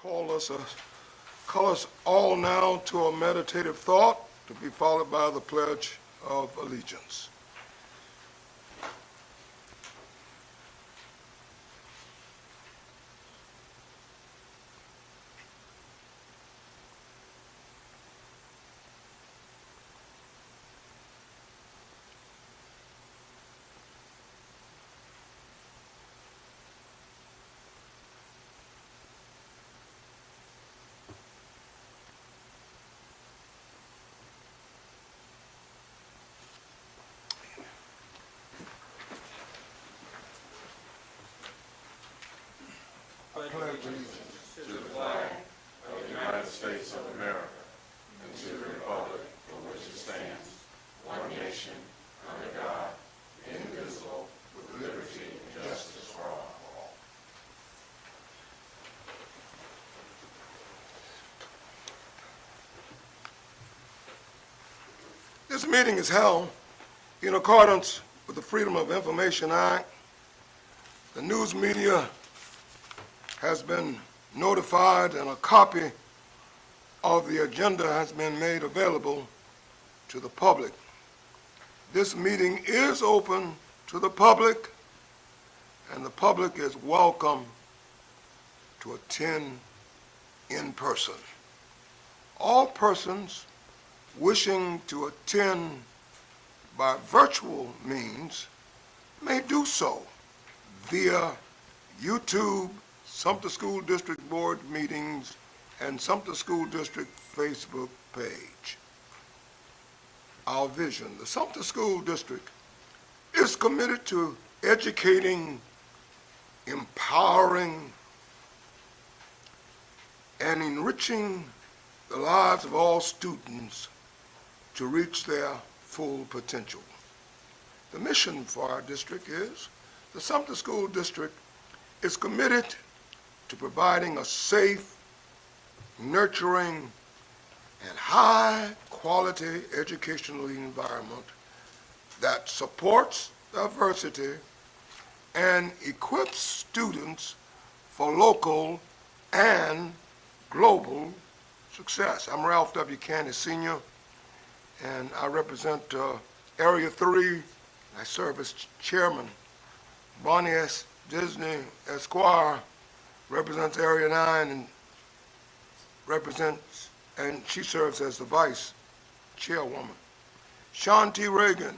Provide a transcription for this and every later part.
Call us all now to a meditative thought to be followed by the Pledge of Allegiance. Pledge allegiance to the flag of the United States of America and to the republic for which it stands, one nation, under God, indivisible, with liberty and justice for all. This meeting is held in accordance with the Freedom of Information Act. The news media has been notified and a copy of the agenda has been made available to the public. This meeting is open to the public, and the public is welcome to attend in person. All persons wishing to attend by virtual means may do so via YouTube, Sumter School District Board meetings, and Sumter School District Facebook page. Our vision: the Sumter School District is committed to educating, empowering, and enriching the lives of all students to reach their full potential. The mission for our district is: the Sumter School District is committed to providing a safe, nurturing, and high-quality educational environment that supports diversity and equips students for local and global success. I'm Ralph W. Candy, Sr., and I represent Area 3. I serve as chairman. Bonnie S. Disney Esquire represents Area 9 and she serves as the vice chairwoman. Sean T. Reagan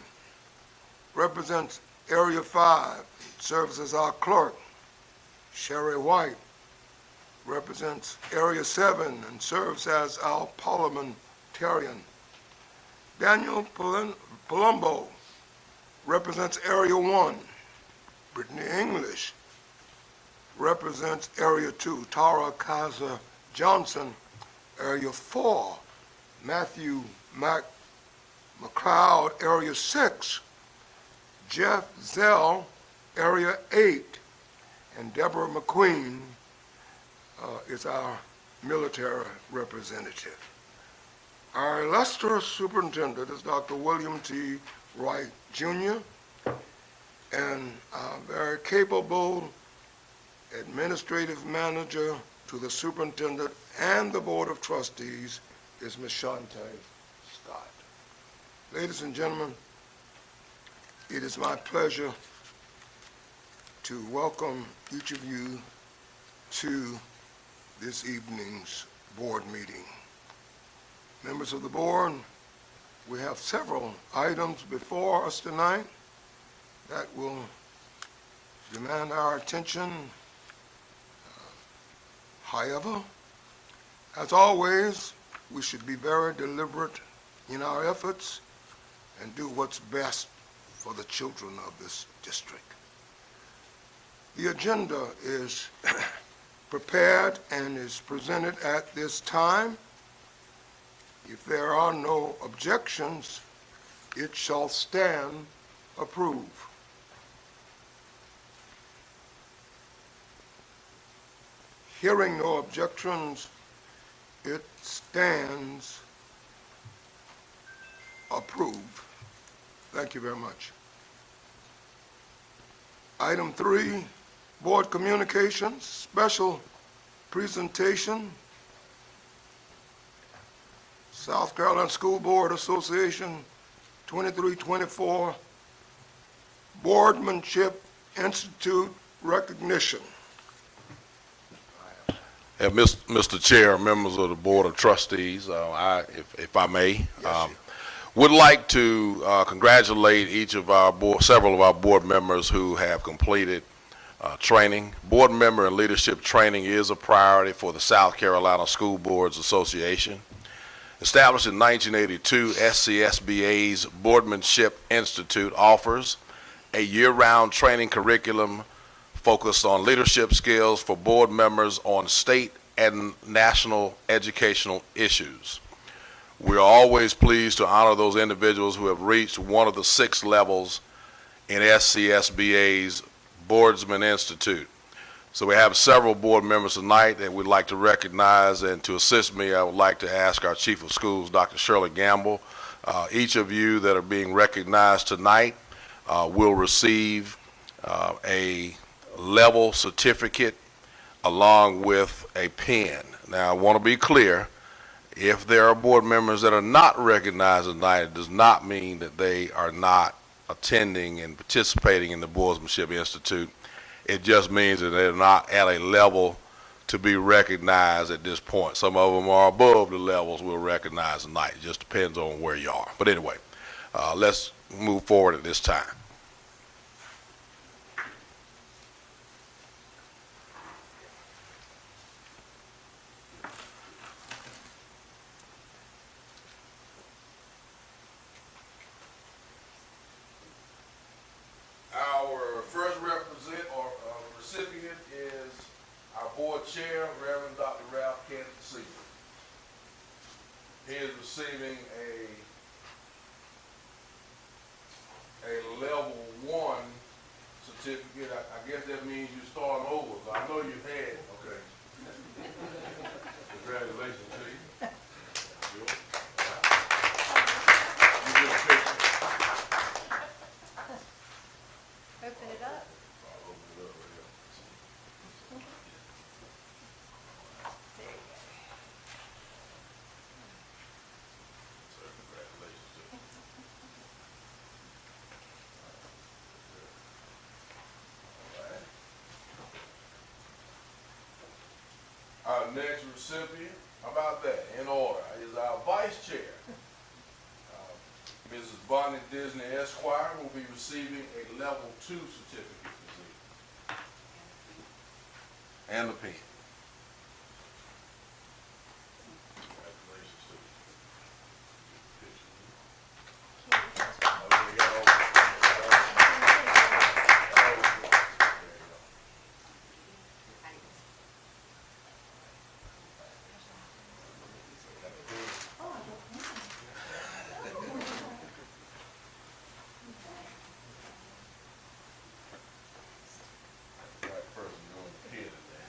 represents Area 5, serves as our clerk. Sherry White represents Area 7 and serves as our parliamentarian. Daniel Palumbo represents Area 1. Brittany English represents Area 2. Tara Kaiser Johnson, Area 4. Matthew McLeod, Area 6. Jeff Zell, Area 8. And Deborah McQueen is our military representative. Our illustrious superintendent is Dr. William T. Wright, Jr., and our very capable administrative manager to the superintendent and the board of trustees is Ms. Shante Scott. Ladies and gentlemen, it is my pleasure to welcome each of you to this evening's board meeting. Members of the board, we have several items before us tonight that will demand our attention. However, as always, we should be very deliberate in our efforts and do what's best for the children of this district. The agenda is prepared and is presented at this time. If there are no objections, it shall stand approved. Hearing no objections, it stands approved. Thank you very much. Item 3, board communications, special presentation. South Carolina School Board Association 2324 Boardmanship Institute recognition. Mr. Chair, members of the Board of Trustees, if I may, would like to congratulate each of our several of our board members who have completed training. Board member and leadership training is a priority for the South Carolina School Boards Association. Established in 1982, SCSBA's Boardmanship Institute offers a year-round training curriculum focused on leadership skills for board members on state and national educational issues. We are always pleased to honor those individuals who have reached one of the 6 levels in SCSBA's Boardsman Institute. So we have several board members tonight that we'd like to recognize, and to assist me, I would like to ask our Chief of Schools, Dr. Shirley Gamble. Each of you that are being recognized tonight will receive a level certificate along with a pen. Now, I want to be clear, if there are board members that are not recognized tonight, it does not mean that they are not attending and participating in the Boardsmanship Institute. It just means that they're not at a level to be recognized at this point. Some of them are above the levels we'll recognize tonight. It just depends on where you are. But anyway, let's move forward at this time. Our first recipient is our board chair, Reverend Dr. Ralph Kennedy Sr. He is receiving a level 1 certificate. I guess that means you're starting over. So I know you've had. Okay. Congratulations to you. You get a picture. Open it up. I'll open it up right here. There you go. So congratulations to you. All right. Our next recipient, how about that, in order, is our vice chair. Mrs. Bonnie Disney Esquire will be receiving a level 2 certificate this evening. And the pen. Congratulations to you. Oh, we got all- Right person doing the pen there.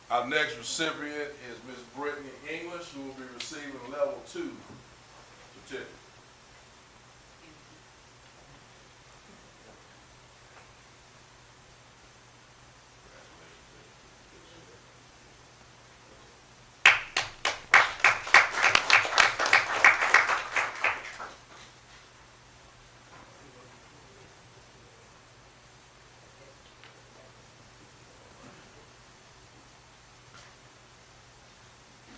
Our next recipient is Ms. Brittany English, who will be receiving a level 2 certificate.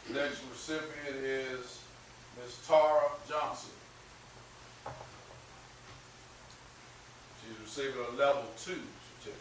Next recipient is Ms. Tara Johnson. She's receiving a level 2 certificate.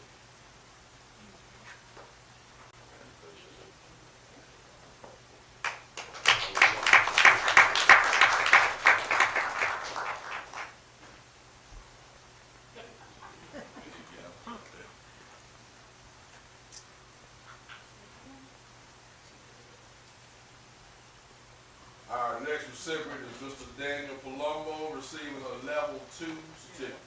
Our next recipient is Mr. Daniel Palumbo, receiving a level 2 certificate.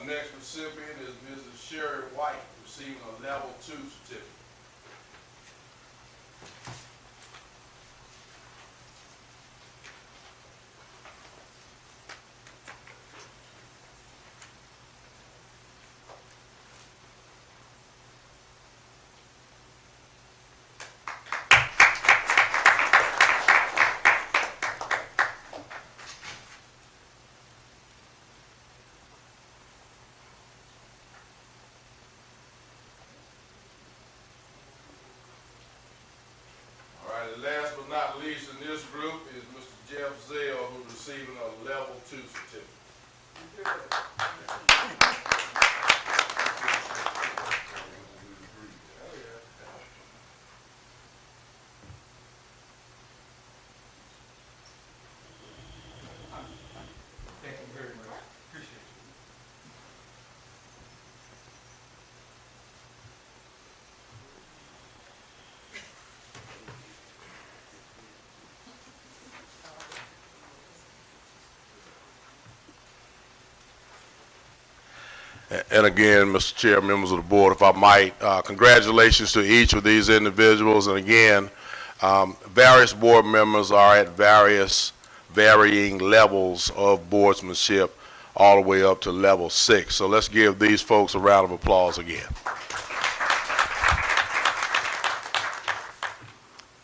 next recipient is Mrs. Sherry White, receiving a level 2 certificate. All right, and last but not least in this group is Mr. Jeff Zell, who's receiving a level 2 certificate. Thank you very much. Appreciate it. And again, Mr. Chair, members of the board, if I might, congratulations to each of these individuals. And again, various board members are at varying levels of boardsmanship, all the way up to level 6. So let's give these folks a round of applause again.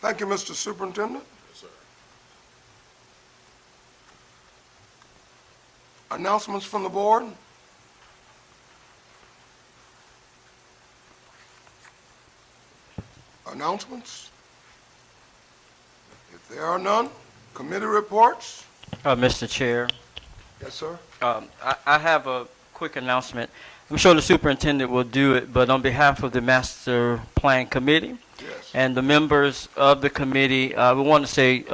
Thank you, Mr. Superintendent. Yes, sir. Announcements from the board? Announcements? If there are none, committee reports? Mr. Chair, Yes, sir. I have a quick announcement. I'm sure the superintendent will do it, but on behalf of the Master Plan Committee Yes. and the members of the committee, we want to say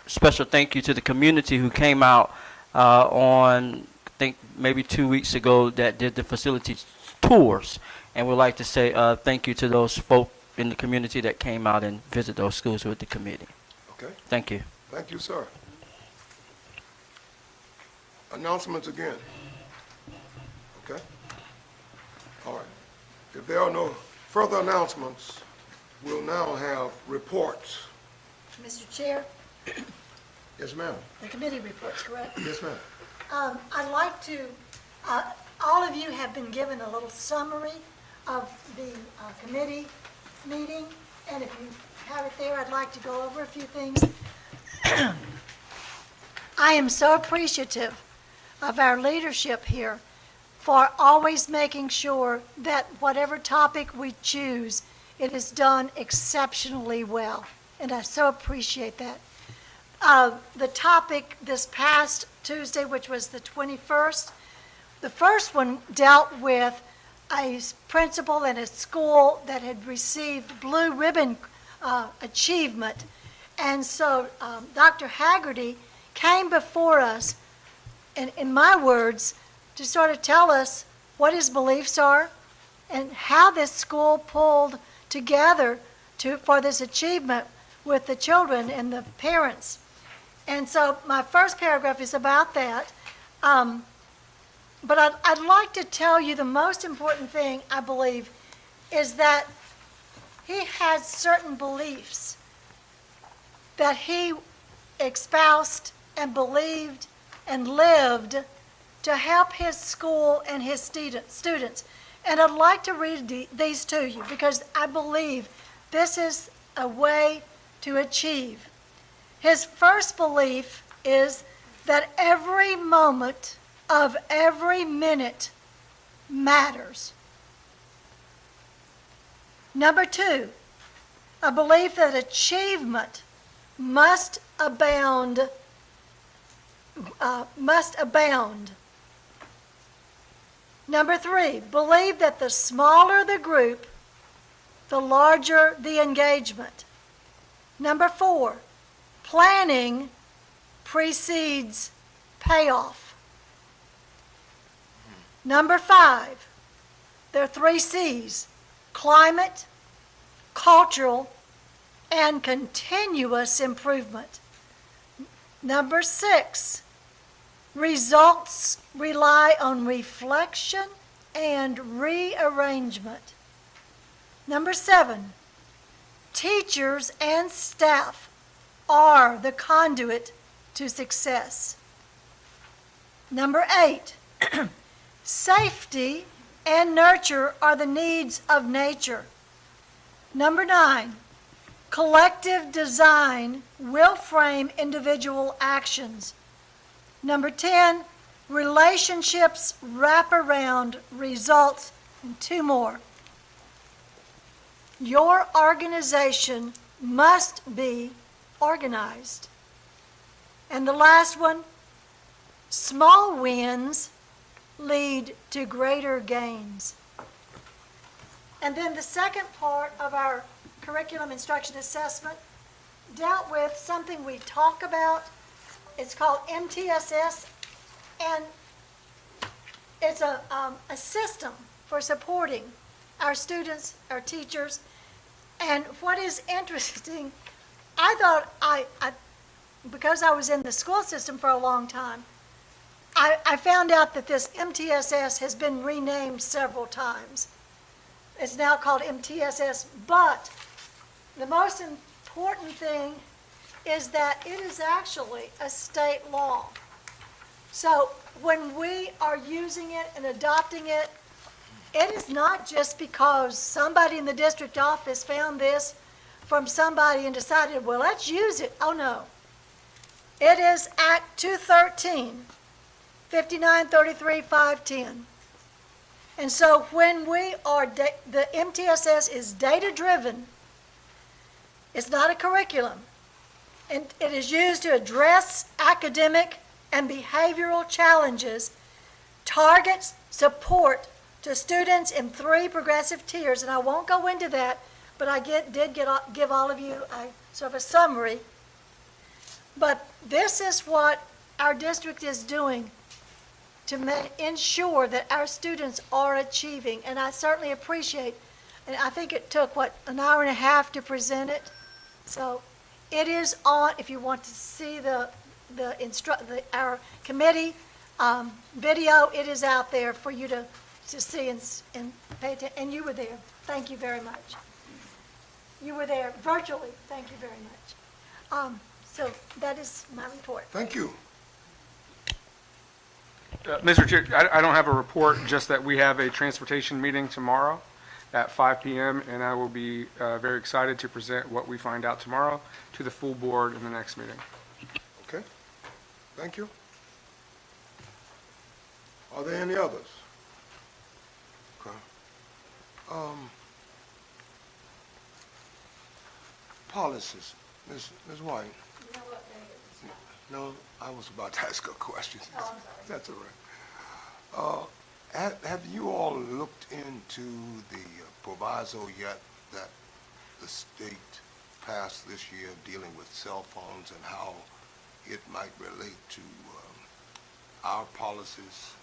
special thank you to the community who came out on, I think, maybe 2 weeks ago that did the facility tours. And we'd like to say thank you to those folk in the community that came out and visit those schools with the committee. Okay. Thank you. Thank you, sir. Announcements again. Okay? All right. If there are no further announcements, we'll now have reports. Mr. Chair, Yes, ma'am. the committee reports, correct? Yes, ma'am. I'd like to, all of you have been given a little summary of the committee meeting, and if you have it there, I'd like to go over a few things. I am so appreciative of our leadership here for always making sure that whatever topic we choose, it is done exceptionally well, and I so appreciate that. The topic this past Tuesday, which was the 21st, the first one dealt with a principal in a school that had received blue ribbon achievement. And so Dr. Haggerty came before us, in my words, to sort of tell us what his beliefs are and how this school pulled together for this achievement with the children and the parents. And so my first paragraph is about that. But I'd like to tell you the most important thing, I believe, is that he had certain beliefs that he espoused and believed and lived to help his school and his students. And I'd like to read these to you because I believe this is a way to achieve. His first belief is that every moment of every minute matters. Number 2, a belief that achievement must abound. Number 3, believe that the smaller the group, the larger the engagement. Number 4, planning precedes payoff. Number 5, there are 3 C's: climate, cultural, and continuous improvement. Number 6, Results rely on reflection and rearrangement. Number 7, teachers and staff are the conduit to success. Number 8, safety and nurture are the needs of nature. Number 9, collective design will frame individual actions. Number 10, relationships wrap around results. And 2 more. Your organization must be organized. And the last one, small wins lead to greater gains. And then the second part of our curriculum instruction assessment dealt with something we talk about. It's called MTSS, and it's a system for supporting our students, our teachers. And what is interesting, I thought because I was in the school system for a long time, I found out that this MTSS has been renamed several times. It's now called MTSS, but the most important thing is that it is actually a state law. So when we are using it and adopting it, it is not just because somebody in the district office found this from somebody and decided, well, let's use it. Oh, no. It is Act 213, 5933, 510. And so when we are, the MTSS is data-driven. It's not a curriculum. And it is used to address academic and behavioral challenges, targets support to students in 3 progressive tiers. And I won't go into that, but I did give all of you sort of a summary. But this is what our district is doing to ensure that our students are achieving. And I certainly appreciate, and I think it took, an hour and a half to present it. So it is on, if you want to see our committee video, it is out there for you to see and pay attention. And you were there. Thank you very much. You were there virtually. Thank you very much. So that is my report. Thank you. Mr. Chair, I don't have a report, just that we have a transportation meeting tomorrow at 5 p.m., and I will be very excited to present what we find out tomorrow to the full board in the next meeting. Okay. Thank you. Are there any others? Okay. Policies. Ms. White. No, I was about to ask a question. Oh, I'm sorry. That's all right. Have you all looked into the proviso yet that the state passed this year dealing with cell phones and how it might relate to our policies?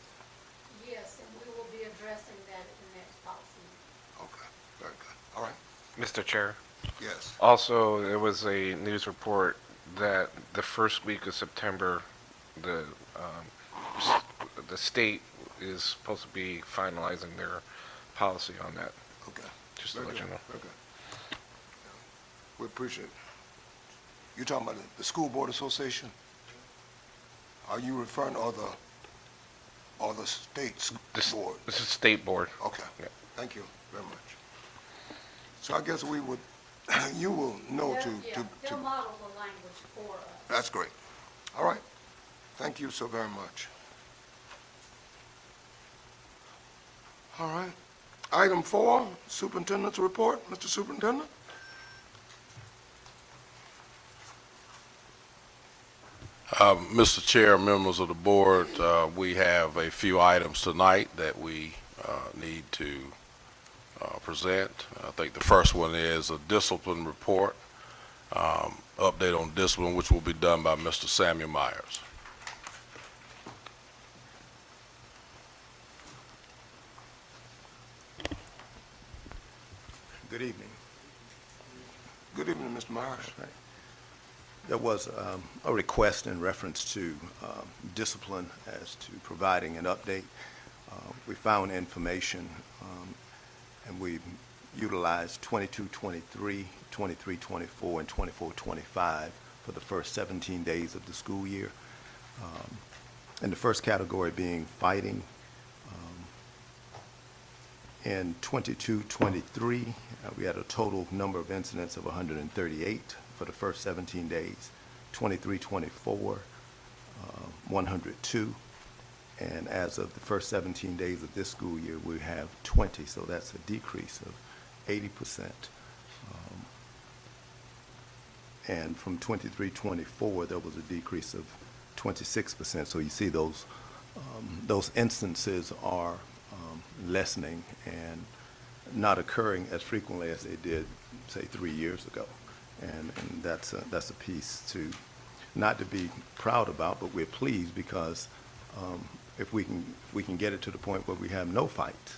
Yes, and we will be addressing that at the next policy. Okay, very good. All right. Mr. Chair, Yes. also, there was a news report that the first week of September, the state is supposed to be finalizing their policy on that, Okay. just to Very let you good. know. Very good. We appreciate it. You're talking about the School Board Association? Are you referring to the state board? This is state board. Okay. Yeah. Thank you very much. So I guess we would, you will know They'll model the language for us. That's great. All right. Thank you so very much. All right. Item 4, Superintendent's report. Mr. Superintendent? Mr. Chair, members of the board, we have a few items tonight that we need to present. I think the first one is a discipline report, update on discipline, which will be done by Mr. Samuel Myers. Good evening. Good evening, Mr. Myers. There was a request in reference to discipline as to providing an update. We found information, and we utilized 22-23, 23-24, and 24-25 for the first 17 days of the school year. And the first category being fighting. In 22-23, we had a total number of incidents of 138 for the first 17 days. 23-24, 102. And as of the first 17 days of this school year, we have 20, so that's a decrease of 80%. And from 23-24, there was a decrease of 26%. So you see those instances are lessening and not occurring as frequently as they did, say, 3 years ago. And that's a piece to not to be proud about, but we're pleased because if we can get it to the point where we have no fight,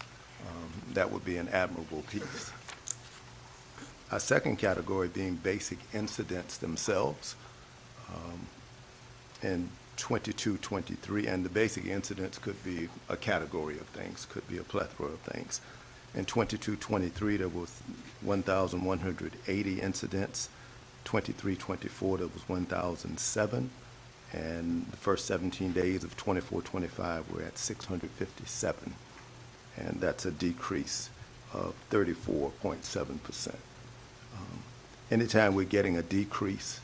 that would be an admirable piece. Our second category being basic incidents themselves. In 22-23, and the basic incidents could be a category of things, could be a plethora of things. In 22-23, there was 1,180 incidents. 23-24, there was 1,007. And the first 17 days of 24-25, we're at 657. And that's a decrease of 34.7%. Anytime we're getting a decrease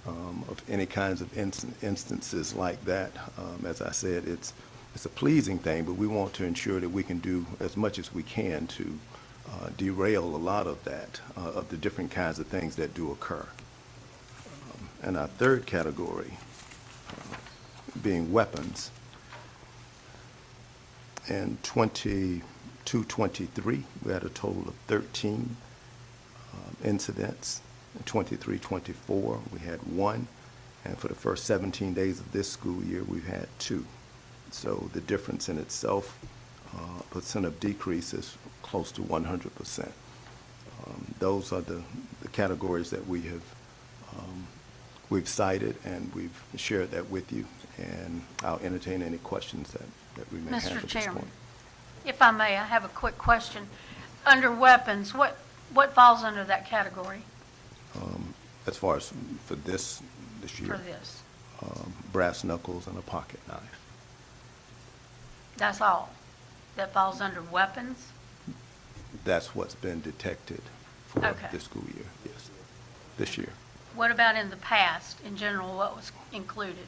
of any kinds of instances like that, as I said, it's a pleasing thing, but we want to ensure that we can do as much as we can to derail a lot of that, of the different kinds of things that do occur. And our third category being weapons. In 22-23, we had a total of 13 incidents. In 23-24, we had 1. And for the first 17 days of this school year, we've had 2. So the difference in itself, percent of decrease is close to 100%. Those are the categories that we've cited, and we've shared that with you. And I'll entertain any questions that we may have at Mr. this Chairman, point. if I may, I have a quick question. Under weapons, what falls under that category As far as for this year, for this? brass knuckles and a pocket knife. That's all that falls under weapons? That's what's been detected for Okay. this school year, yes, this year. What about in the past, in general, what was included?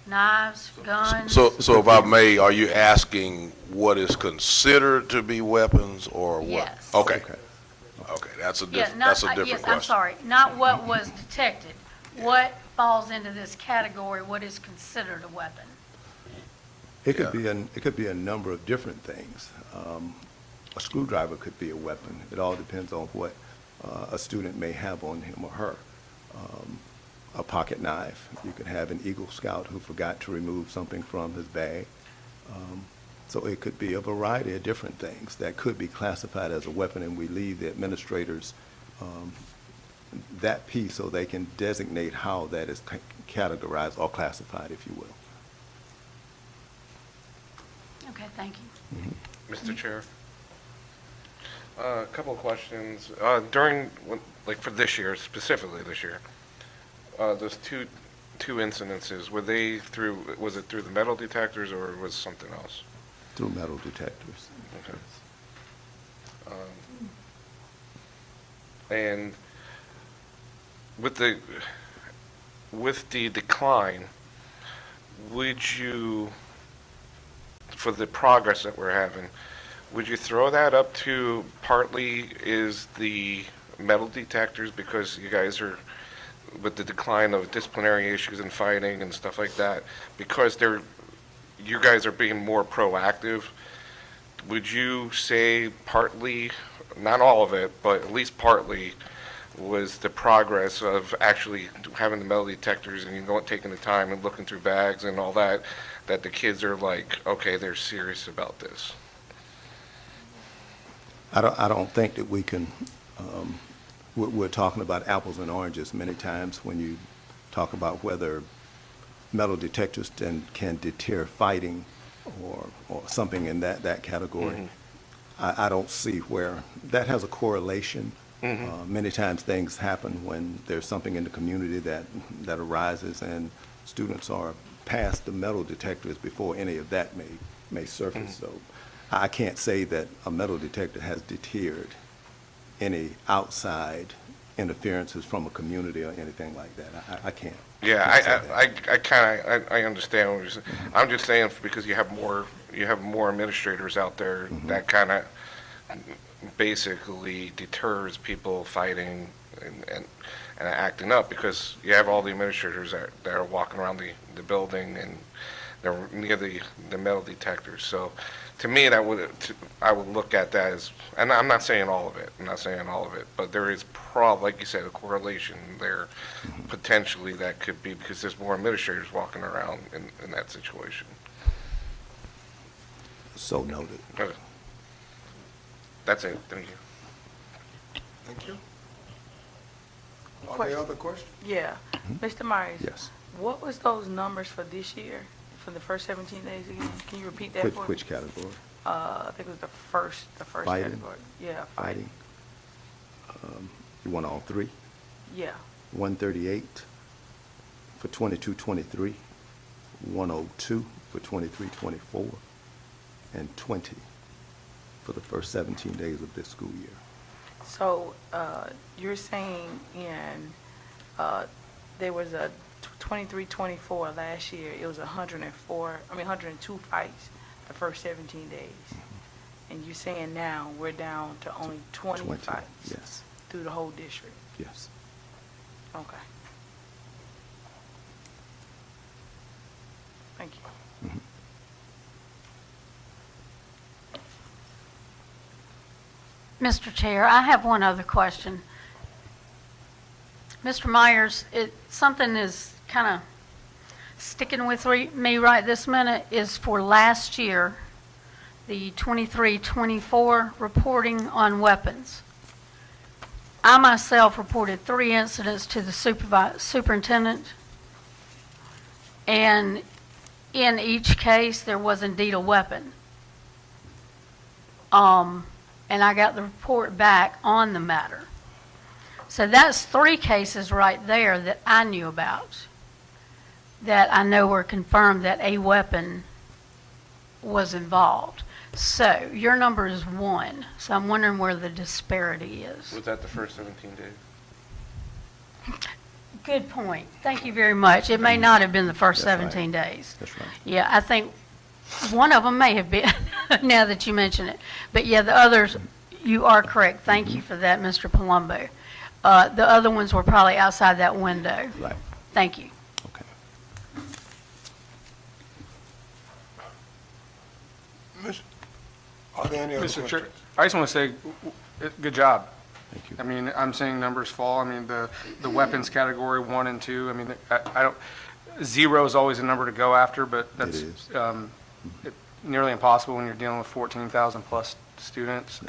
Knives, guns? So if I may, are you asking what is considered to be weapons or what? Yes. Okay, Okay. okay, that's a Yeah, different, not- that's a different yes, question. I'm sorry, not what was detected. What falls into this category, what is considered a weapon? It could be a number of different things. A screwdriver could be a weapon. It all depends on what a student may have on him or her. A pocket knife. You could have an Eagle Scout who forgot to remove something from his bag. So it could be a variety of different things that could be classified as a weapon, and we leave the administrators that piece so they can designate how that is categorized or classified, if you will. Okay, thank you. Mr. Chair. A couple of questions. Like for this year, specifically this year, those two incidences, was it through the metal detectors or was something else? Through metal detectors. Okay. And with the decline, would you, for the progress that we're having, would you throw that up to partly is the metal detectors because you guys are, with the decline of disciplinary issues and fighting and stuff like that, because you guys are being more proactive, would you say partly, not all of it, but at least partly, was the progress of actually having the metal detectors and taking the time and looking through bags and all that, that the kids are like, okay, they're serious about this? I don't think that we can we're talking about apples and oranges many times when you talk about whether metal detectors can deter fighting or something in that category. I don't see where that has a correlation. Many times things happen when there's something in the community that arises and students are past the metal detectors before any of that may surface. So I can't say that a metal detector has deterred any outside interferences from a community or anything like that. I can't. Yeah, can't say that. I understand what you're saying. I'm just saying because you have more administrators out there that kind of basically deters people fighting and acting up, because you have all the administrators that are walking around the building and they're near the metal detectors. So to me, I would look at that as, and I'm not saying all of it, but there is like you said, a correlation there potentially that could be, because there's more administrators walking around in that situation. So noted. Okay. That's it. Thank you. Thank you. Are there other questions? Yeah. Mr. Myers? Yes. What was those numbers for this year, for the first 17 days again? Can you repeat that for me? Which category? I think it was the first Fighting? category. Yeah, Fighting? You want all three? Yeah. 138 for 22-23, 102 for 23-24, and 20 for the first 17 days of this school year. So, you're saying there was a 23-24 last year, it was 102 fights the first 17 days. And you're saying now we're down to only 20 fights? Yes, Through the whole district? yes. Okay. Thank you. Mr. Chair, I have one other question. Mr. Myers, something is kind of sticking with me right this minute, is for last year, the 23-24 reporting on weapons. I myself reported 3 incidents to the superintendent, and in each case, there was indeed a weapon. And I got the report back on the matter. So that's 3 cases right there that I knew about, that I know were confirmed that a weapon was involved. So your number is 1, so I'm wondering where the disparity is. Was that the first 17 days? Good point. Thank you very much. It may not have been the first That's right. 17 days. That's right. Yeah, I think one of them may have been, now that you mention it. But yeah, the others, you are correct. Thank you for that, Mr. Palumbo. The other ones were probably outside that window. Right. Thank you. Okay. Are there any other Mr. questions? Chair, I just want to say, good job. Thank you. I mean, I'm seeing numbers fall. I mean, the weapons category 1 and 2, I mean, I don't, 0 is always a number to go after, but that's is. nearly impossible when you're dealing with 14,000 plus students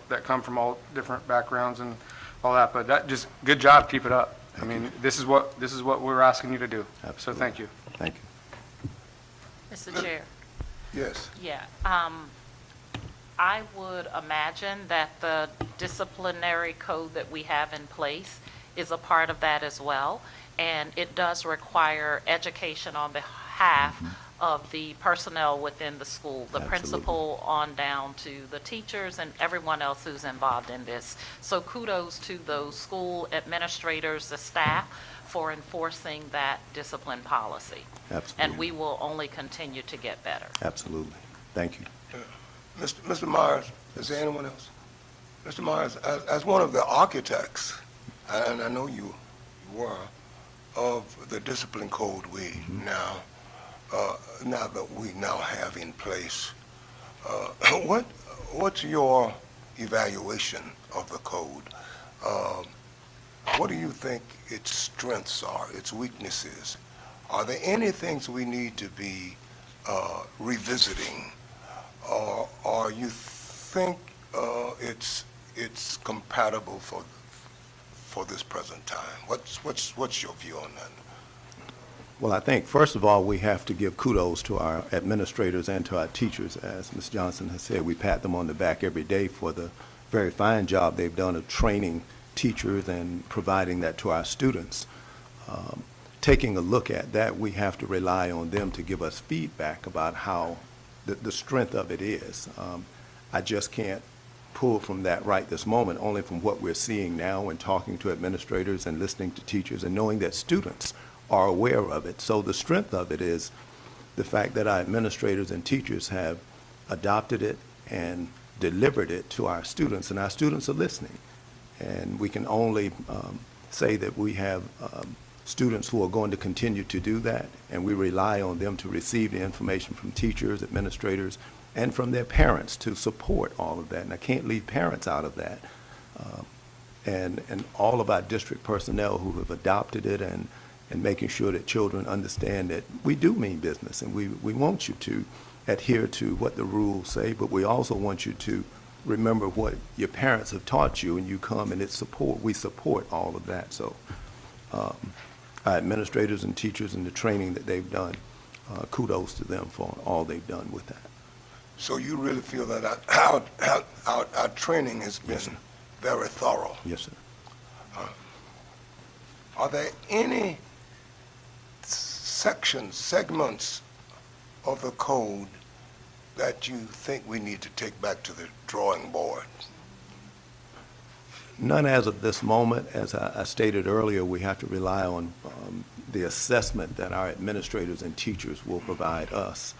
that come from all different backgrounds and all that. But that, just good job, keep it up. I mean, this is what we're asking you to do. So Absolutely. thank you. Thank you. Mr. Chair, Yes. yeah, I would imagine that the disciplinary code that we have in place is a part of that as well, and it does require education on behalf of the personnel within the school, the Absolutely. principal on down to the teachers and everyone else who's involved in this. So kudos to those school administrators, the staff, for enforcing that discipline policy. Absolutely. And we will only continue to get better. Absolutely. Thank you. Mr. Myers, is there anyone else? Mr. Myers, as one of the architects, and I know you were, of the discipline code we now that we now have in place, what's your evaluation of the code? What do you think its strengths are, its weaknesses? Are there any things we need to be revisiting, or you think it's compatible for this present time? What's your view on that? Well, I think, first of all, we have to give kudos to our administrators and to our teachers. As Ms. Johnson has said, we pat them on the back every day for the very fine job they've done of training teachers and providing that to our students. Taking a look at that, we have to rely on them to give us feedback about how the strength of it is. I just can't pull from that right this moment, only from what we're seeing now and talking to administrators and listening to teachers and knowing that students are aware of it. So the strength of it is the fact that our administrators and teachers have adopted it and delivered it to our students, and our students are listening. And we can only say that we have students who are going to continue to do that, and we rely on them to receive the information from teachers, administrators, and from their parents to support all of that. And I can't leave parents out of that. And all of our district personnel who have adopted it and making sure that children understand that we do mean business, and we want you to adhere to what the rules say, but we also want you to remember what your parents have taught you, and you come and we support all of that. So our administrators and teachers and the training that they've done, kudos to them for all they've done with that. So you really feel that our training has been very thorough? Yes, sir. Are there any segments of the code that you think we need to take back to the drawing board? None as of this moment. As I stated earlier, we have to rely on the assessment that our administrators and teachers will provide us.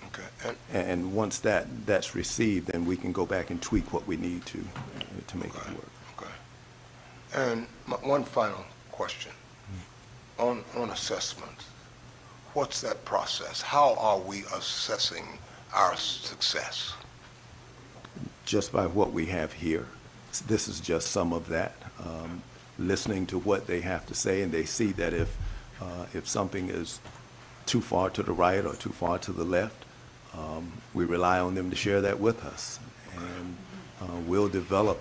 Okay. And once that's received, then we can go back and tweak what we need to make it work. Okay. And one final question. On assessment, what's that process? How are we assessing our success? Just by what we have here. This is just some of that. Listening to what they have to say, and they see that if something is too far to the right or too far to the left, we rely on them to share that with us. And we'll develop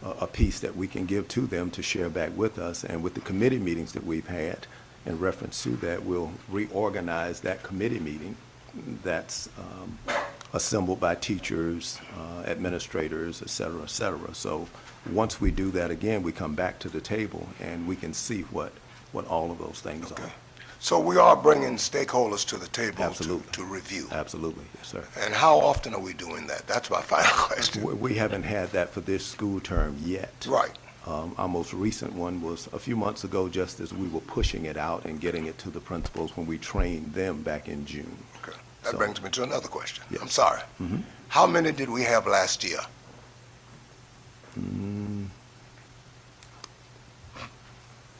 a piece that we can give to them to share back with us. And with the committee meetings that we've had, in reference to that, we'll reorganize that committee meeting that's assembled by teachers, administrators, et cetera, et cetera. So once we do that again, we come back to the table and we can see what all of those things are. So we are bringing stakeholders to the table Absolutely. to review. Absolutely, yes, sir. And how often are we doing that? That's my final question. We haven't had that for this school term yet. Right. Our most recent one was a few months ago, just as we were pushing it out and getting it to the principals when we trained them back in June. Okay. That So- brings me to another question. Yes. I'm sorry. Mhm. How many did we have last year?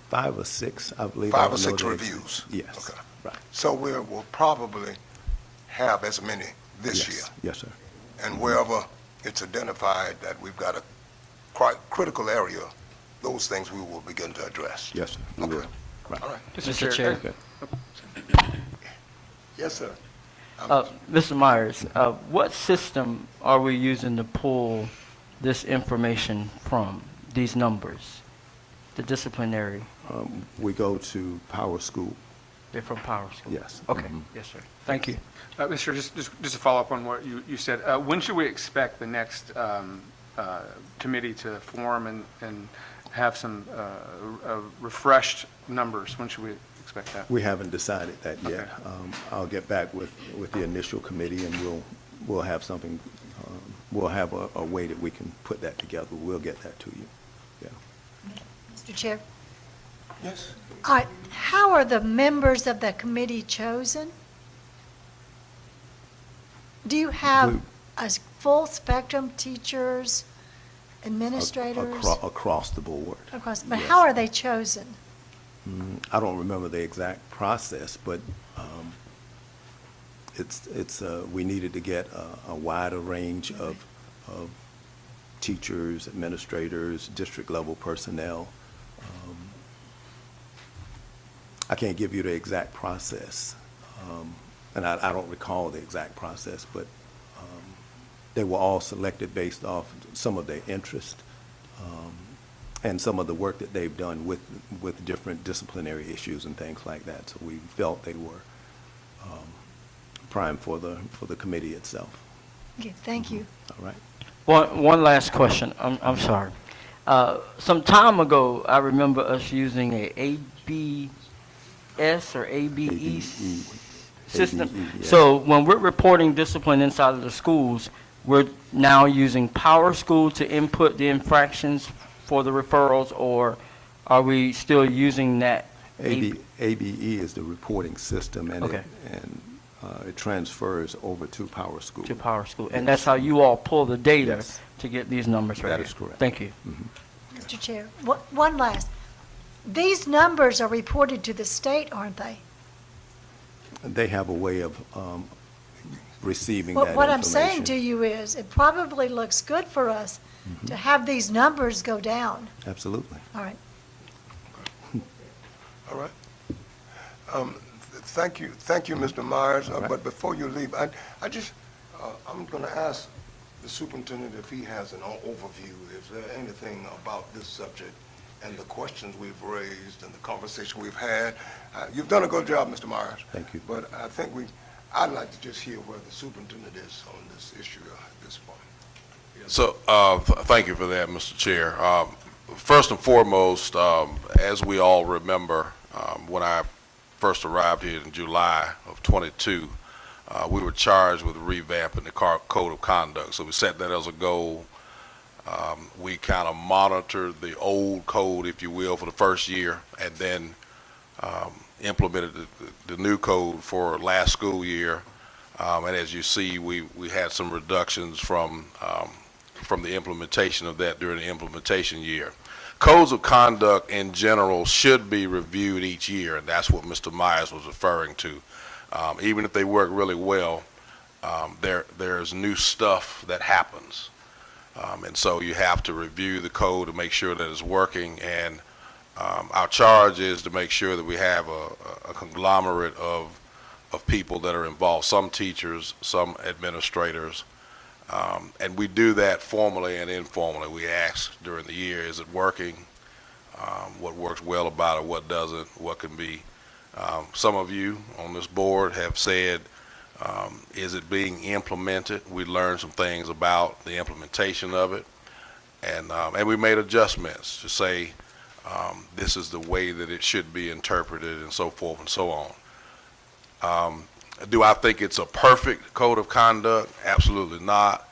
5 or 6, I believe. 5 I or know 6 they- reviews? Yes. Okay. Right. So we'll probably have as many this Yes. year. Yes, sir. And wherever it's identified that we've got a critical area, those things we will begin to address. Yes, sir. We Okay. will. Right. All right. Mr. Chair. Okay. Yes, sir. Mr. Myers, what system are we using to pull this information from, these numbers, the disciplinary? We go to Power School. They're from Power School? Yes. Okay, Mhm. yes, sir. Thank you. Mr. Just to follow up on what you said, when should we expect the next committee to form and have some refreshed numbers? When should we expect that? We haven't decided that yet. Okay. I'll get back with the initial committee, and we'll have something, we'll have a way that we can put that together. We'll get that to you. Yeah. Mr. Chair. Yes. All right, how are the members of the committee chosen? Do you have a full spectrum, teachers, administrators? Across the board. Across, but Yes. how are they chosen? I don't remember the exact process, but we needed to get a wider range of teachers, administrators, district level personnel. I can't give you the exact process, and I don't recall the exact process, but They were all selected based off some of their interest and some of the work that they've done with different disciplinary issues and things like that. So we felt they were prime for the committee itself. Okay, thank you. All right. One last question. I'm sorry. Some time ago, I remember us using a ABS or ABE system. ABE, yeah. So when we're reporting discipline inside of the schools, we're now using Power School to input the infractions for the referrals, or are we still using that? ABE is the reporting system, and Okay. it transfers over to Power School. To Power School, and that's how you all pull the data Yes. to get these numbers right That here. is correct. Thank you. Mr. Chair, one last. These numbers are reported to the state, aren't they? They have a way of receiving that What information. I'm saying to you is, it probably looks good for us to have these numbers go down. Absolutely. All right. All right. Thank you, Mr. Myers. All right. But before you leave, I'm going to ask the superintendent if he has an overview. Is there anything about this subject and the questions we've raised and the conversation we've had? You've done a good job, Mr. Myers. Thank you. But I think I'd like to just hear where the superintendent is on this issue at this point. So, thank you for that, Mr. Chair. First and foremost, as we all remember, when I first arrived here in July of '22, we were charged with revamping the code of conduct. So we set that as a goal. We kind of monitored the old code, if you will, for the first year, and then implemented the new code for last school year. And as you see, we had some reductions from the implementation of that during the implementation year. Codes of conduct in general should be reviewed each year, and that's what Mr. Myers was referring to. Even if they work really well, there's new stuff that happens. And so you have to review the code to make sure that it's working, and our charge is to make sure that we have a conglomerate of people that are involved, some teachers, some administrators, and we do that formally and informally. We ask during the year, is it working? What works well about it, what doesn't, what can be. Some of you on this board have said, is it being implemented? We learned some things about the implementation of it, and we made adjustments to say this is the way that it should be interpreted, and so forth and so on. Do I think it's a perfect code of conduct? Absolutely not.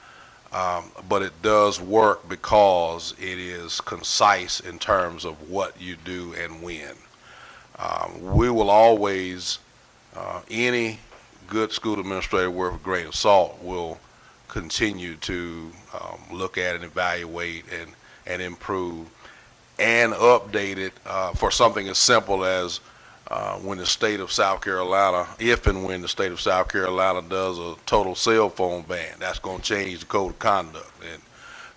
But it does work because it is concise in terms of what you do and when. We will always, any good school administrator worth a grain of salt will continue to look at and evaluate and improve and update it for something as simple as when the state of South Carolina, if and when the state of South Carolina does a total cell phone ban, that's going to change the code of conduct, and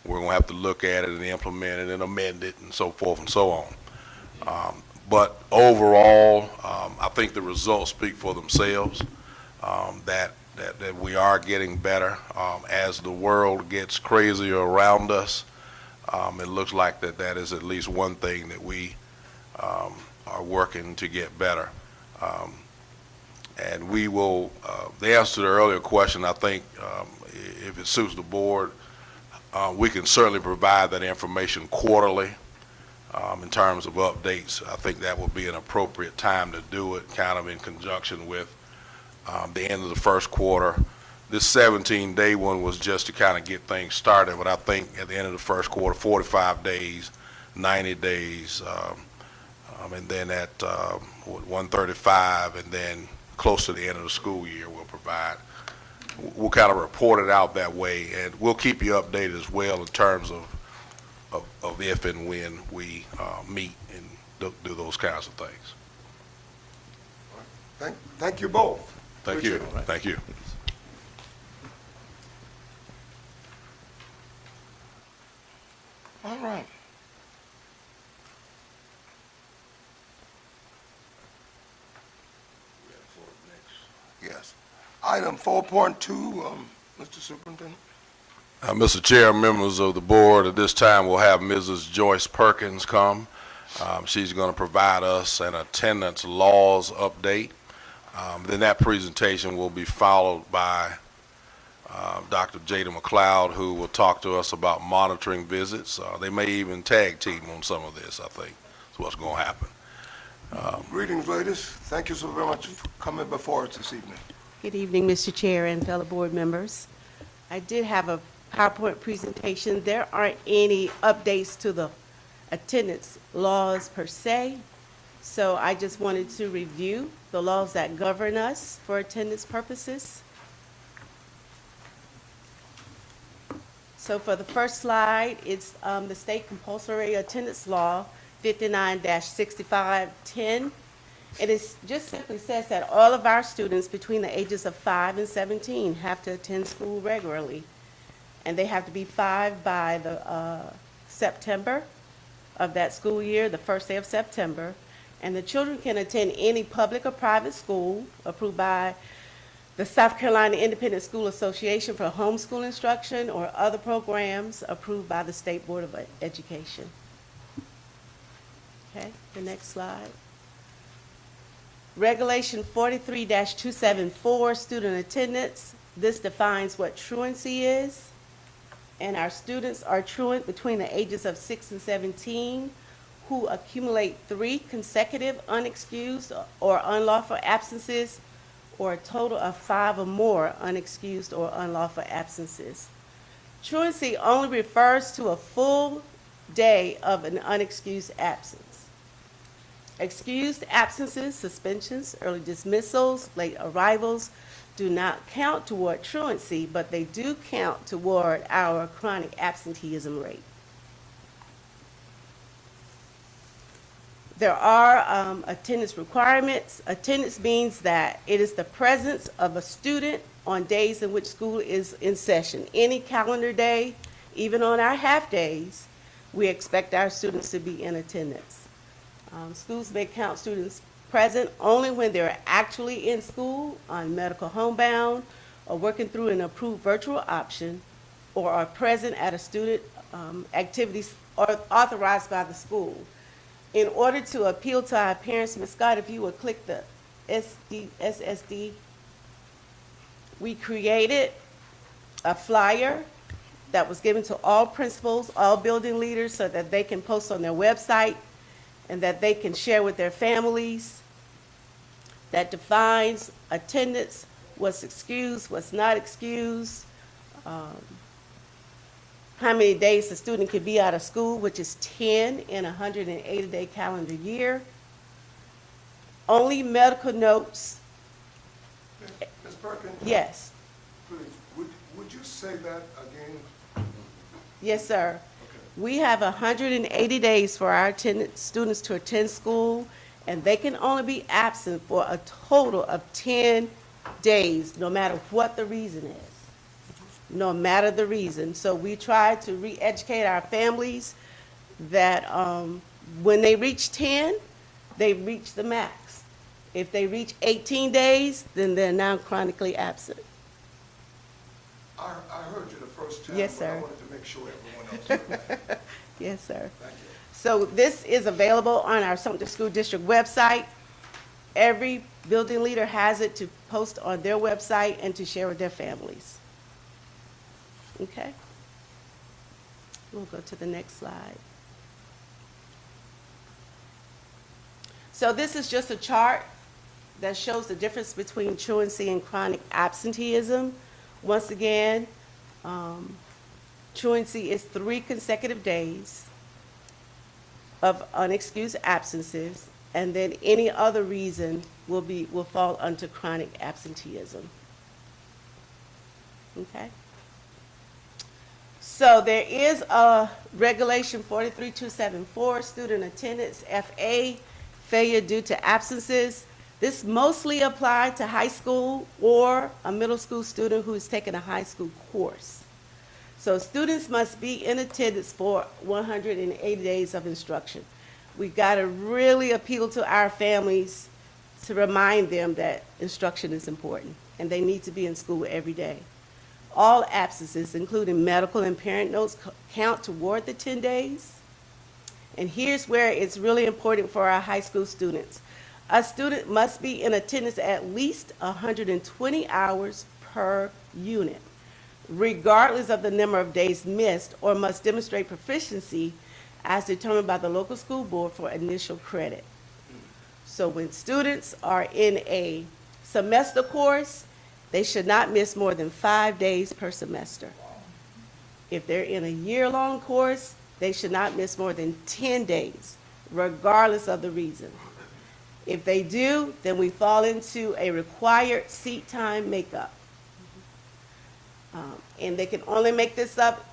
we're going to have to look at it and implement it and amend it and so forth and so on. But overall, I think the results speak for themselves, that we are getting better. As the world gets crazier around us, it looks like that is at least one thing that we are working to get better. And we will, the answer to the earlier question, I think if it suits the board, we can certainly provide that information quarterly in terms of updates. I think that would be an appropriate time to do it, kind of in conjunction with the end of the first quarter. This 17-day one was just to kind of get things started, but I think at the end of the first quarter, 45 days, 90 days, and then at 135, and then close to the end of the school year, we'll kind of report it out that way, and we'll keep you updated as well in terms of if and when we meet and do those kinds of things. Thank you both. Thank you. Appreciate it. Thank you. All right. Yes. Item 4.2, Mr. Superintendent. Mr. Chair, members of the board, at this time we'll have Mrs. Joyce Perkins come. She's going to provide us an attendance laws update. Then that presentation will be followed by Dr. Jada McLeod, who will talk to us about monitoring visits. They may even tag team on some of this, I think. That's what's going to happen. Greetings, ladies. Thank you so very much for coming before us this evening. Good evening, Mr. Chair and fellow board members. I did have a PowerPoint presentation. There aren't any updates to the attendance laws per se, so I just wanted to review the laws that govern us for attendance purposes. So for the first slide, it's the state compulsory attendance law 59-6510. It just simply says that all of our students between the ages of 5 and 17 have to attend school regularly. And they have to be 5 by the September of that school year, the first day of September. And the children can attend any public or private school approved by the South Carolina Independent School Association for homeschool instruction or other programs approved by the State Board of Education. Okay, the next slide. Regulation 43-274, student attendance. This defines what truancy is. And our students are truant between the ages of 6 and 17 who accumulate 3 consecutive unexcused or unlawful absences or a total of 5 or more unexcused or unlawful absences. Truancy only refers to a full day of an unexcused absence. Excused absences, suspensions, early dismissals, late arrivals do not count toward truancy, but they do count toward our chronic absenteeism rate. There are attendance requirements. Attendance means that it is the presence of a student on days in which school is in session. Any calendar day, even on our half days, we expect our students to be in attendance. Schools may count students present only when they're actually in school, on medical homebound, or working through an approved virtual option, or are present at a student activities or authorized by the school. In order to appeal to our parents, Ms. Scott, if you would click the SSD, we created a flyer that was given to all principals, all building leaders, so that they can post on their website and that they can share with their families, that defines attendance, what's excused, what's not excused, how many days a student can be out of school, which is 10 in a 180-day calendar year. Only medical notes. Ms. Perkins? Yes. Please, would you say that again? Yes, sir. Okay. We have 180 days for our students to attend school, and they can only be absent for a total of 10 days, no matter what the reason is. No matter the reason. So we try to re-educate our families that when they reach 10, they reach the max. If they reach 18 days, then they're now chronically absent. I heard you the first time. Yes, but I sir. wanted to make sure everyone else knew. Yes, sir. Thank you. So this is available on our Sumter School District website. Every building leader has it to post on their website and to share with their families. Okay? We'll go to the next slide. So this is just a chart that shows the difference between truancy and chronic absenteeism. Once again, truancy is 3 consecutive days of unexcused absences, and then any other reason will fall under chronic absenteeism. Okay? So there is a regulation 43274, student attendance, FA, failure due to absences. This mostly applied to high school or a middle school student who is taking a high school course. So students must be in attendance for 180 days of instruction. We've got to really appeal to our families to remind them that instruction is important and they need to be in school every day. All absences, including medical and parent notes, count toward the 10 days. And here's where it's really important for our high school students. A student must be in attendance at least 120 hours per unit, regardless of the number of days missed, or must demonstrate proficiency as determined by the local school board for initial credit. So when students are in a semester course, they should not miss more than 5 days per semester. If they're in a year-long course, they should not miss more than 10 days, regardless of the reason. If they do, then we fall into a required seat time makeup. And they can only make this up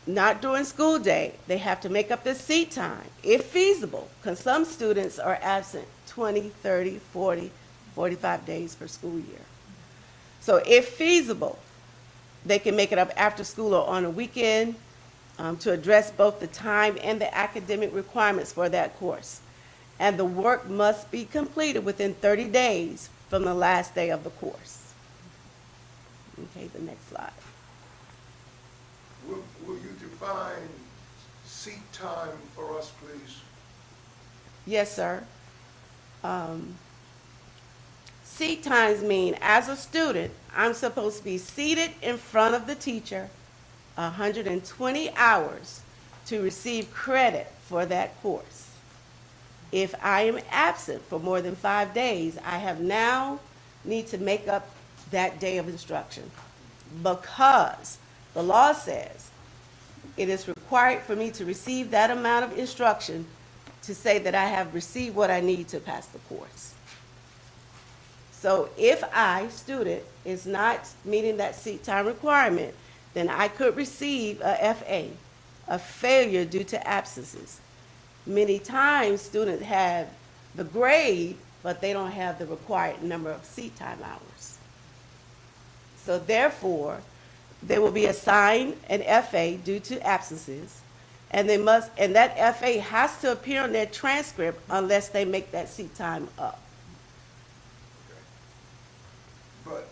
not during school day. They have to make up the seat time, if feasible, because some students are absent 20, 30, 40, 45 days per school year. So if feasible, they can make it up after school or on a weekend to address both the time and the academic requirements for that course. And the work must be completed within 30 days from the last day of the course. Okay, the next slide. Will you define seat time for us, please? Yes, sir. Seat times mean, as a student, I'm supposed to be seated in front of the teacher 120 hours to receive credit for that course. If I am absent for more than 5 days, I have now need to make up that day of instruction, because the law says it is required for me to receive that amount of instruction to say that I have received what I need to pass the course. So if I, student, is not meeting that seat time requirement, then I could receive a FA, a failure due to absences. Many times, students have the grade, but they don't have the required number of seat time hours. So therefore, they will be assigned an FA due to absences, and that FA has to appear on their transcript unless they make that seat time up. But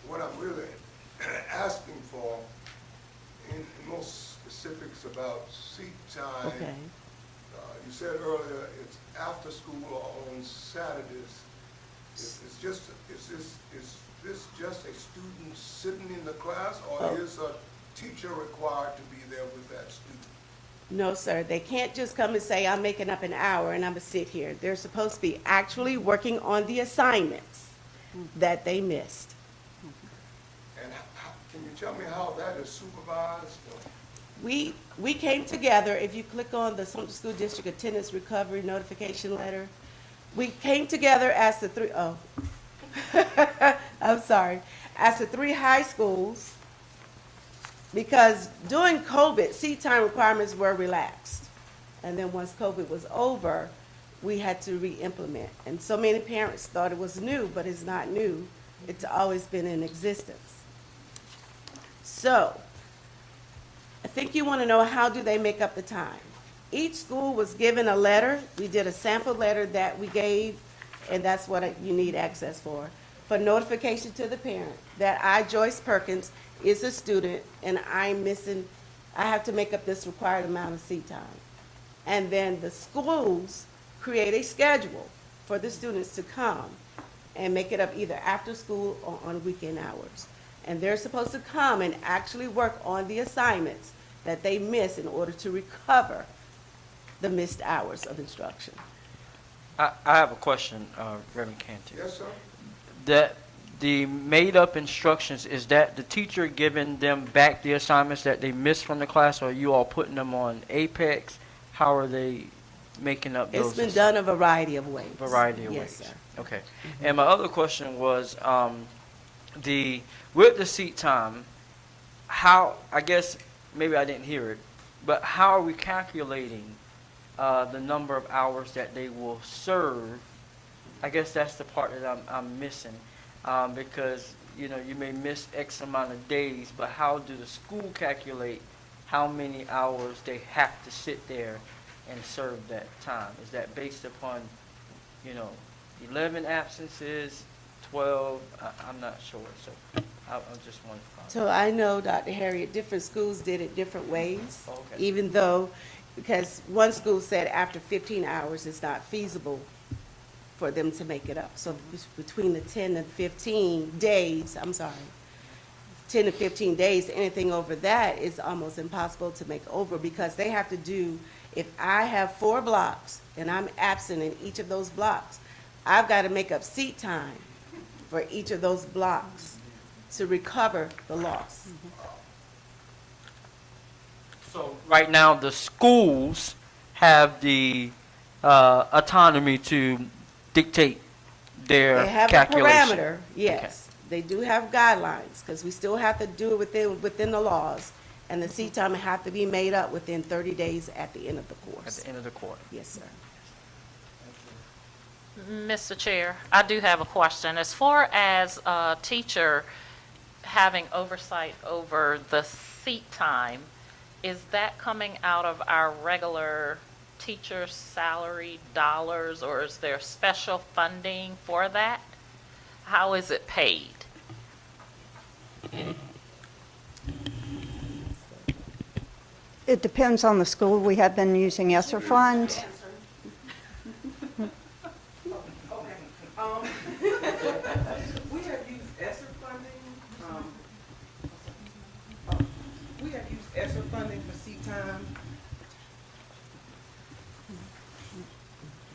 what I'm really asking for, in most specifics about seat time, Okay. You said earlier it's after school or on Saturdays. Is this just a student sitting in the class, or is a teacher required to be there with that student? No, sir. They can't just come and say, I'm making up an hour and I'm going to sit here. They're supposed to be actually working on the assignments that they missed. And can you tell me how that is supervised? We came together, if you click on the Sumter School District Attendance Recovery Notification Letter, we came together as the three, I'm sorry, as the three high schools, because during COVID, seat time requirements were relaxed. And then once COVID was over, we had to re-implement. And so many parents thought it was new, but it's not new. It's always been in existence. So, I think you want to know, how do they make up the time? Each school was given a letter. We did a sample letter that we gave, and that's what you need access for notification to the parent that I, Joyce Perkins, is a student and I have to make up this required amount of seat time. And then the schools create a schedule for the students to come and make it up either after school or on weekend hours. And they're supposed to come and actually work on the assignments that they miss in order to recover the missed hours of instruction. I have a question, Reverend Canty. Yes, sir? That the made-up instructions, is that the teacher giving them back the assignments that they missed from the class, or are you all putting them on Apex? How are they making up those? It's been done a variety of ways. Variety of Yes, ways. sir. Okay. And my other question was, with the seat time, how, I guess, maybe I didn't hear it, but how are we calculating the number of hours that they will serve? I guess that's the part that I'm missing, because, you know, you may miss X amount of days, but how do the school calculate how many hours they have to sit there and serve that time? Is that based upon, 11 absences, 12? I'm not sure. So I just wanted to find. So I know, Dr. Harriet, different schools did it different ways, Okay. even though, because one school said after 15 hours, it's not feasible for them to make it up. So between the 10 and 15 days, 10 to 15 days, anything over that is almost impossible to make over, because they have to do, if I have 4 blocks and I'm absent in each of those blocks, I've got to make up seat time for each of those blocks to recover the loss. So right now, the schools have the autonomy to dictate their They have a calculation. parameter, yes. They do have guidelines, because we still have to do it within the laws, and the seat time have to be made up within 30 days at the end of the At course. the end of the quarter. Yes, sir. Mr. Chair, I do have a question. As far as a teacher having oversight over the seat time, is that coming out of our regular teacher salary dollars, or is there special funding for that? How is it paid? It depends on the school. We have been using ESSER funds. We have used ESSER funding, we have used ESSER funding for seat time.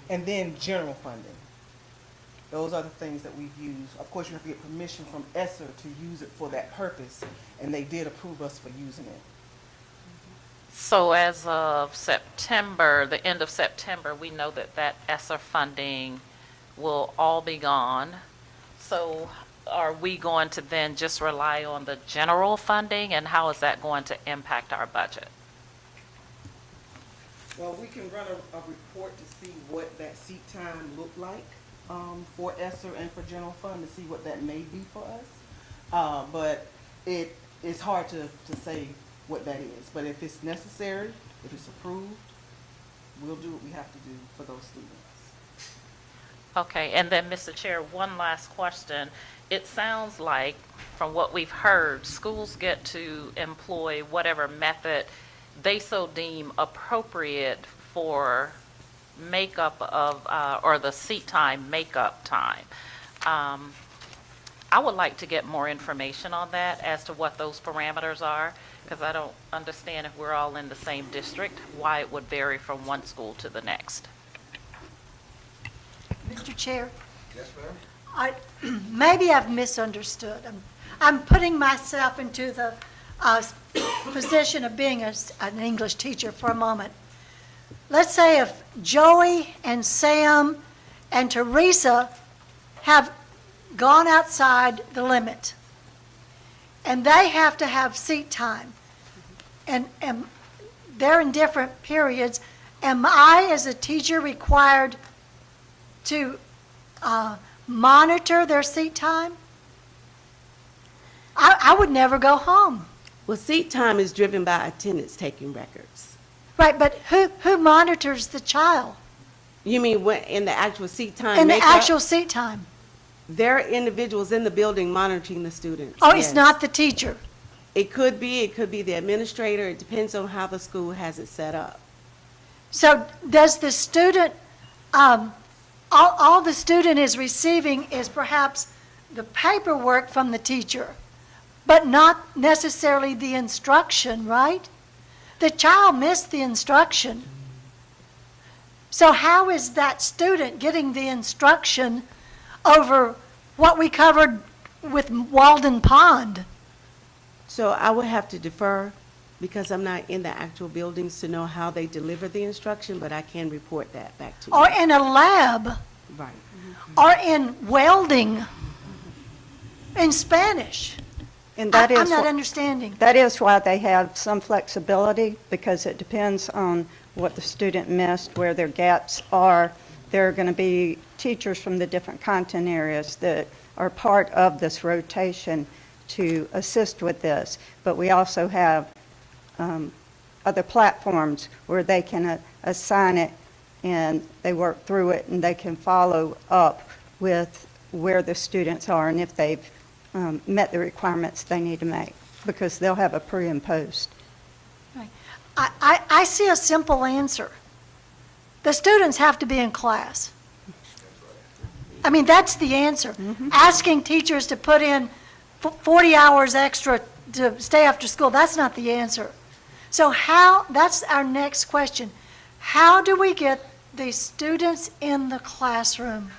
And then general funding. Those are the things that we've used. Of course, you have to get permission from ESSER to use it for that purpose, and they did approve us for using it. So as of September, the end of September, we know that that ESSER funding will all be gone. So are we going to then just rely on the general funding, and how is that going to impact our budget? Well, we can run a report to see what that seat time looked like for ESSER and for general fund, to see what that may be for us. But it's hard to say what that is. But if it's necessary, if it's approved, we'll do what we have to do for those students. Okay, and then, Mr. Chair, one last question. It sounds like, from what we've heard, schools get to employ whatever method they so deem appropriate for makeup of, or the seat time makeup time. I would like to get more information on that as to what those parameters are, because I don't understand, if we're all in the same district, why it would vary from one school to the next. Mr. Chair, Yes, ma'am? maybe I've misunderstood. I'm putting myself into the position of being an English teacher for a moment. Let's say if Joey and Sam and Teresa have gone outside the limit, and they have to have seat time, and they're in different periods, am I, as a teacher, required to monitor their seat time? I would never go home. Well, seat time is driven by attendance taking records. Right, but who monitors the child You mean when, in the actual seat time in the makeup? actual seat time? There are individuals in the building monitoring the students. Oh, yes. it's not the teacher. It could be the administrator. It depends on how the school has it set up. So does the student, all the student is receiving is perhaps the paperwork from the teacher, but not necessarily the instruction, right? The child missed the instruction. So how is that student getting the instruction over what we covered with Walden Pond? So I would have to defer, because I'm not in the actual buildings, to know how they deliver the instruction, but I can report that back to you. Or in a lab, Right. or in welding, in Spanish? And that is I'm not wh- understanding. That is why they have some flexibility, because it depends on what the student missed, where their gaps are. There are going to be teachers from the different content areas that are part of this rotation to assist with this. But we also have other platforms where they can assign it, and they work through it, and they can follow up with where the students are and if they've met the requirements they need to make, because they'll have a pre and post. I see a simple answer. The students have to be in class. I mean, that's the answer. Asking teachers to put in 40 hours extra to stay after school, that's not the answer. So that's our next question. How do we get the students in the classroom?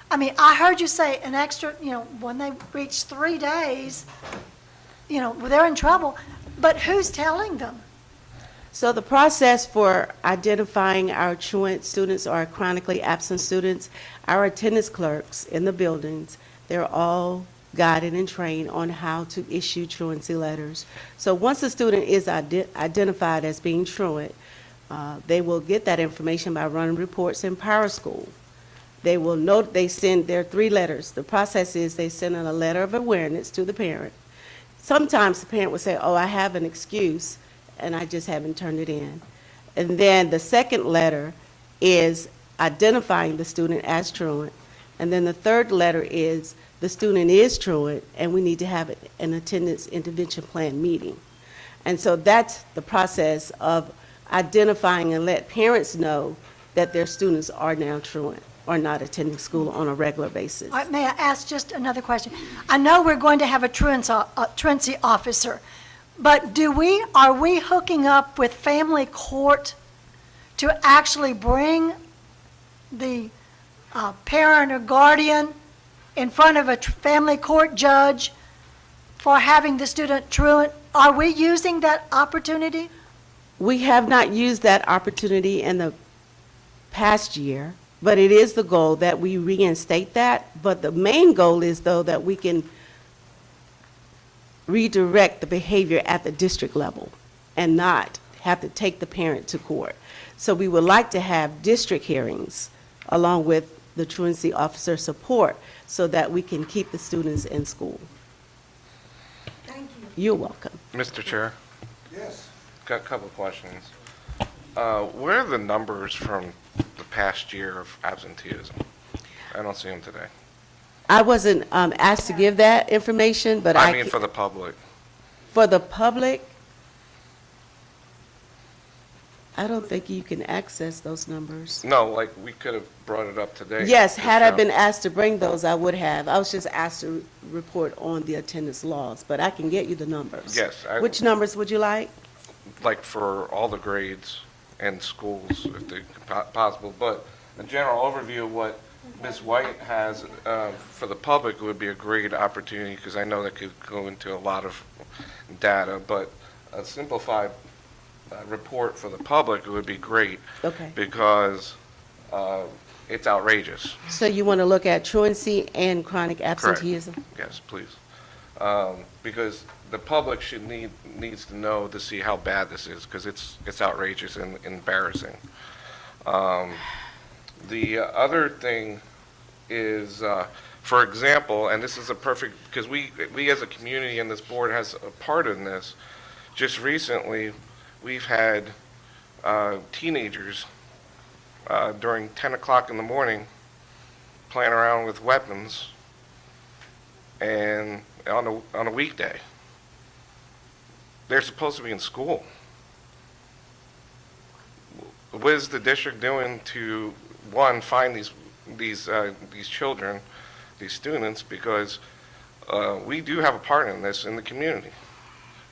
I mean, I heard you say an extra, when they reach 3 days, they're in trouble, but who's telling them? So the process for identifying our truant students or our chronically absent students, our attendance clerks in the buildings, they're all guided and trained on how to issue truancy letters. So once a student is identified as being truant, they will get that information by running reports in Power School. They will note, they send their 3 letters. The process is they send in a letter of awareness to the parent. Sometimes the parent will say, oh, I have an excuse, and I just haven't turned it in. And then the second letter is identifying the student as truant. And then the third letter is the student is truant, and we need to have an attendance intervention plan meeting. And so that's the process of identifying and let parents know that their students are now truant or not attending school on a regular basis. All right, may I ask just another question? I know we're going to have a truancy officer, but are we hooking up with family court to actually bring the parent or guardian in front of a family court judge for having the student truant? Are we using that opportunity? We have not used that opportunity in the past year, but it is the goal that we reinstate that. But the main goal is, though, that we can redirect the behavior at the district level and not have to take the parent to court. So we would like to have district hearings along with the truancy officer support so that we can keep the students in school. Thank you. You're welcome. Mr. Chair, Yes. got a couple of questions. Where are the numbers from the past year of absenteeism? I don't see them today. I wasn't asked to give that information, but I mean, for the public. for the public, I don't think you can access those numbers. No, like, we could have brought it up today. Yes, to had I show. been asked to bring those, I would have. I was just asked to report on the attendance laws, but I can get you the numbers. Yes. Which numbers would you like? Like for all the grades and schools, if they possible. But a general overview of what Ms. White has for the public would be a great opportunity, because I know that could go into a lot of data, but a simplified report for the public would be great. Okay. Because it's outrageous. So you want to look at truancy and chronic absenteeism? Yes, please. Because the public needs to know to see how bad this is, because it's outrageous and embarrassing. The other thing is, for example, and this is a perfect, because we as a community and this board has a part in this, just recently, we've had teenagers during 10 o'clock in the morning playing around with weapons and on a weekday. They're supposed to be in school. What is the district doing to, one, find these children, these students, because we do have a part in this in the community.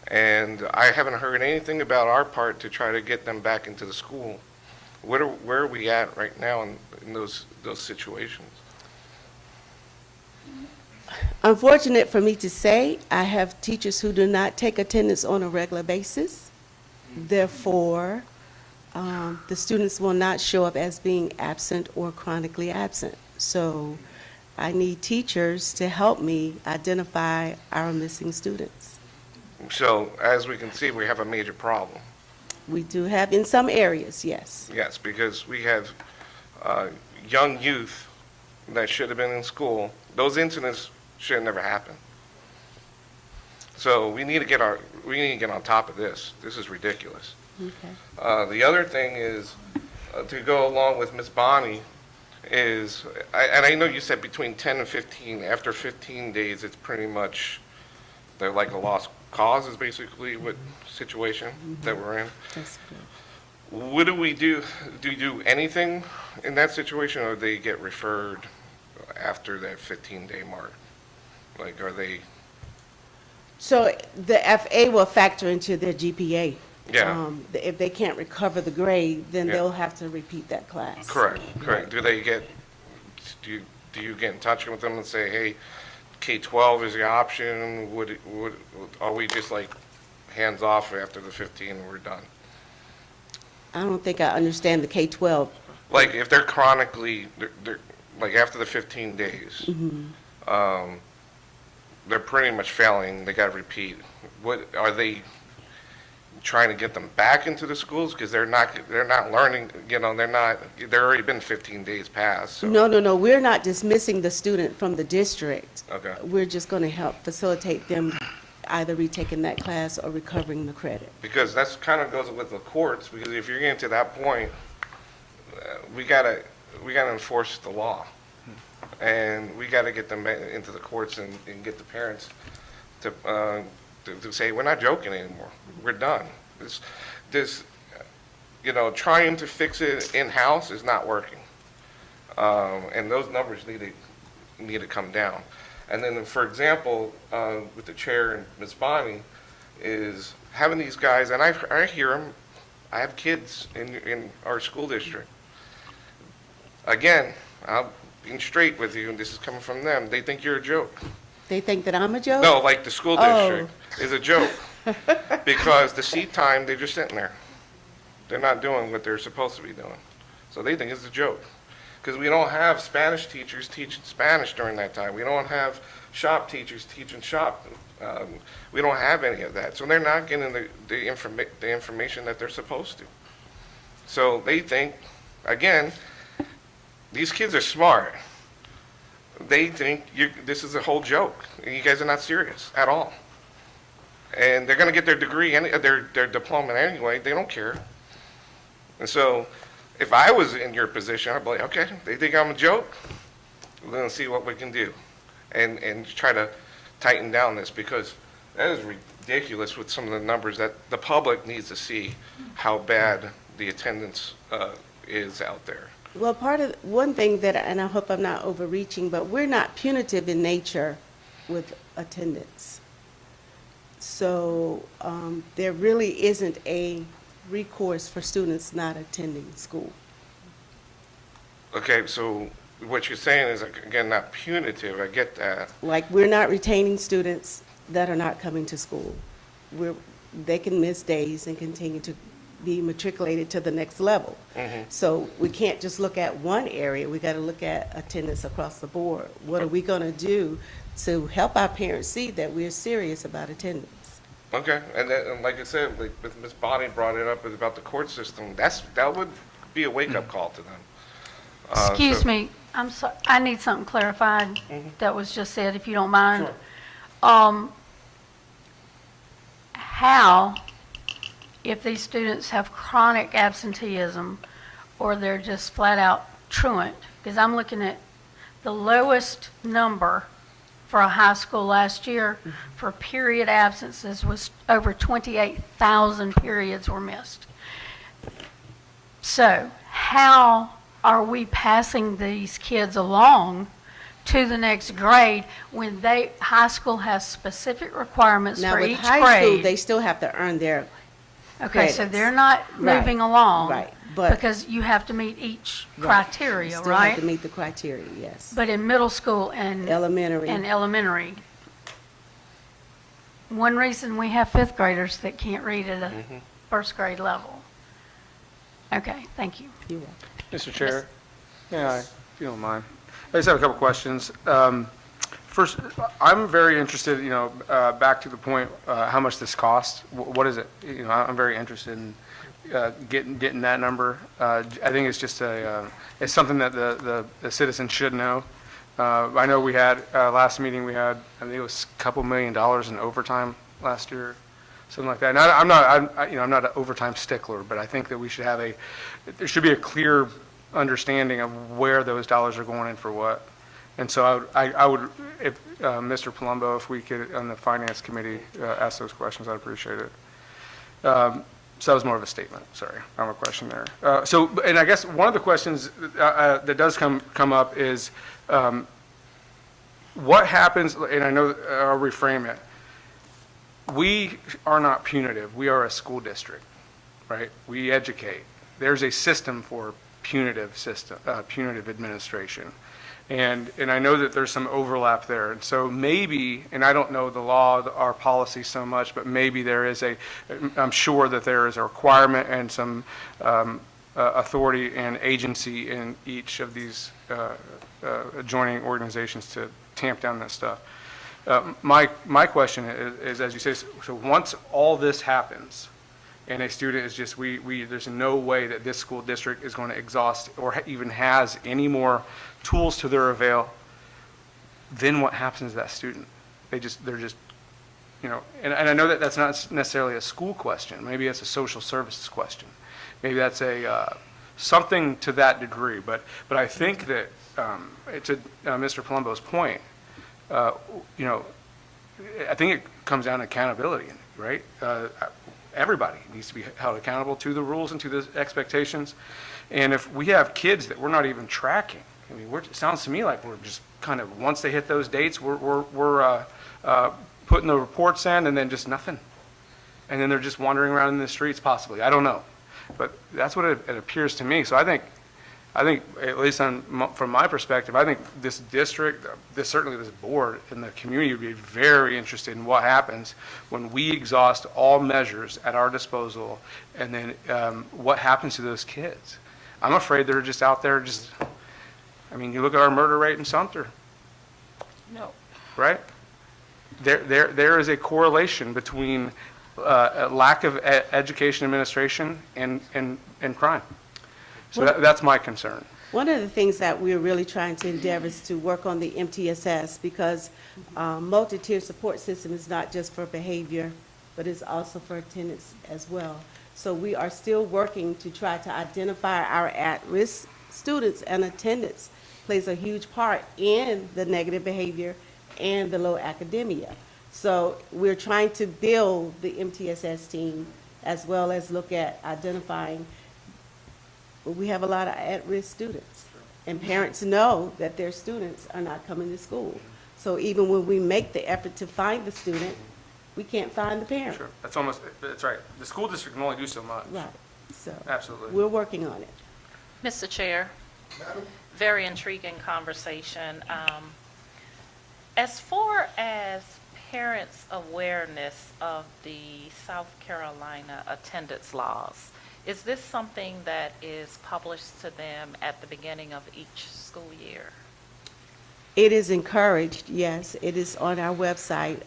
And I haven't heard anything about our part to try to get them back into the school. Where are we at right now in those situations? Unfortunate for me to say, I have teachers who do not take attendance on a regular basis. Therefore, the students will not show up as being absent or chronically absent. So I need teachers to help me identify our missing students. So, as we can see, we have a major problem. We do have in some areas, yes. Yes, because we have young youth that should have been in school. Those incidents should have never happened. So we need to get on top of this. This is ridiculous. Okay. The other thing is, to go along with Ms. Bonnie, is, and I know you said between 10 and 15, after 15 days, it's pretty much, they're like a lost cause is basically what situation that we're in. That's good. What do we do? Do you do anything in that situation, or they get referred after that 15-day mark? Like, are they, So the FA will factor into their GPA. Yeah. If they can't recover the grade, then Yeah. they'll have to repeat that class. correct? Do they get, do you get in touch with them and say, hey, K-12 is the option? Are we just like hands off after the 15 and we're done? I don't think I understand the K-12. Like, if they're chronically, they're like after the 15 days, they're pretty much failing, they gotta repeat. What, are they trying to get them back into the schools? Because they're not learning, they're already been 15 days past, so. No, we're not dismissing the student from the district. Okay. We're just going to help facilitate them either retaking that class or recovering the credit. Because that's kind of goes with the courts, because if you're getting to that point, we gotta enforce the law. And we gotta get them into the courts and get the parents to say, we're not joking anymore, we're done. This, trying to fix it in-house is not working. And those numbers need to come down. And then, for example, with the chair and Ms. Bonnie, is having these guys, and I hear them, I have kids in our school district. Again, I'll be straight with you, and this is coming from them, they think you're a joke. They think that I'm a joke? No, like the school district is a joke. Because the seat time, they're just sitting there. They're not doing what they're supposed to be doing. So they think it's a joke. Because we don't have Spanish teachers teaching Spanish during that time. We don't have shop teachers teaching shop. We don't have any of that. So they're not getting the information that they're supposed to. So they think, again, these kids are smart. They think this is a whole joke. You guys are not serious at all. And they're going to get their degree, their diploma anyway. They don't care. And so if I was in your position, I'd be like, okay, they think I'm a joke. We're going to see what we can do and try to tighten down this, because that is ridiculous with some of the numbers that the public needs to see how bad the attendance is out there. Well, one thing that, and I hope I'm not overreaching, but we're not punitive in nature with attendance. So there really isn't a recourse for students not attending school. Okay, so what you're saying is, again, not punitive. I get that. Like, we're not retaining students that are not coming to school. They can miss days and continue to be matriculated to the next level. So we can't just look at one area. We got to look at attendance across the board. What are we going to do to help our parents see that we're serious about attendance? Okay, and like I said, like Ms. Bonnie brought it up about the court system. That would be a wake-up call to them. Excuse me, I'm sorry, I need something clarified that was just said, if you don't mind. Sure. How, if these students have chronic absenteeism, or they're just flat out truant, because I'm looking at the lowest number for a high school last year for period absences was over 28,000 periods were missed. So how are we passing these kids along to the next grade when high school has specific requirements Now, for with each high school, grade? they still have to earn their Okay, so credits. they're not Right, moving along. right, but- Because you have to meet each Right. criteria, Still have right? to meet the criteria, yes. But in middle school and elementary, one reason we have fifth graders that can't read at a first grade level. Okay, thank you. You're welcome. Mr. Chair, if you don't mind. I just have a couple questions. First, I'm very interested, back to the point, how much this costs. What is it? I'm very interested in getting that number. I think it's just it's something that the citizens should know. I know we had, last meeting we had, I think it was a couple $1 million in overtime last year, something like that. And I'm not an overtime stickler, but I think that we should have there should be a clear understanding of where those dollars are going in for what. And so I would, if, Mr. Palumbo, if we could, on the Finance Committee, ask those questions, I'd appreciate it. So that was more of a statement, sorry, not a question there. And I guess one of the questions that does come up is, what happens, and I know, I'll reframe it. We are not punitive, we are a school district, right? We educate. There's a system for punitive administration. And I know that there's some overlap there. And so maybe, and I don't know the law, our policy so much, but maybe there is I'm sure that there is a requirement and some authority and agency in each of these adjoining organizations to tamp down that stuff. My question is, as you say, so once all this happens, and a student is just, there's no way that this school district is going to exhaust or even has any more tools to their avail, then what happens to that student? They're just, and I know that that's not necessarily a school question. Maybe it's a social services question. Maybe that's something to that degree. But I think that, to Mr. Palumbo's point, I think it comes down to accountability, right? Everybody needs to be held accountable to the rules and to the expectations. And if we have kids that we're not even tracking, I mean, it sounds to me like we're just kind of, once they hit those dates, we're putting the reports in and then just nothing. And then they're just wandering around in the streets possibly. I don't know. But that's what it appears to me. So I think at least from my perspective, I think this district, certainly this board and the community would be very interested in what happens when we exhaust all measures at our disposal, and then what happens to those kids. I'm afraid they're just out there you look at our murder rate in Sumter. No. Right? There is a correlation between a lack of education administration and crime. So that's my concern. One of the things that we're really trying to endeavor is to work on the MTSS, because multi-tier support system is not just for behavior, but it's also for attendance as well. So we are still working to try to identify our at-risk students, and attendance plays a huge part in the negative behavior and the low academia. So we're trying to build the MTSS team as well as look at identifying. We have a lot of at-risk students, and parents know that their students are not coming to school. So even when we make the effort to find the student, we can't find the parent. Sure, that's right. The school district can only do so much. Right, so. Absolutely. We're working on it. Mr. Chair, very intriguing conversation. As far as parents' awareness of the South Carolina attendance laws, is this something that is published to them at the beginning of each school year? It is encouraged, yes. It is on our website.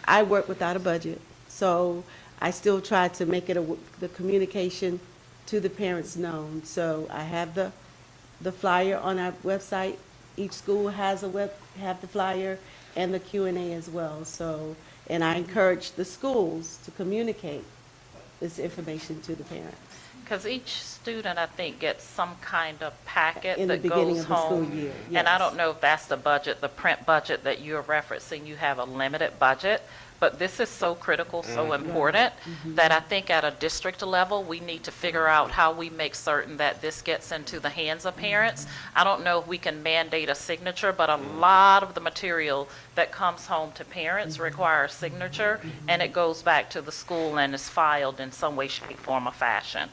I work without a budget, so I still try to make it the communication to the parents known. So I have the flyer on our website. Each school has have the flyer and the Q&A as well. So, and I encourage the schools to communicate this information to the parents. Because each student, I think, gets some kind of packet In the that beginning goes of the school home. year, And I yes. don't know if that's the budget, the print budget that you're referencing. You have a limited budget, but this is so critical, so important, that I think at a district level, we need to figure out how we make certain that this gets into the hands of parents. I don't know if we can mandate a signature, but a lot of the material that comes home to parents requires a signature, and it goes back to the school and is filed in some way, shape, form, or fashion.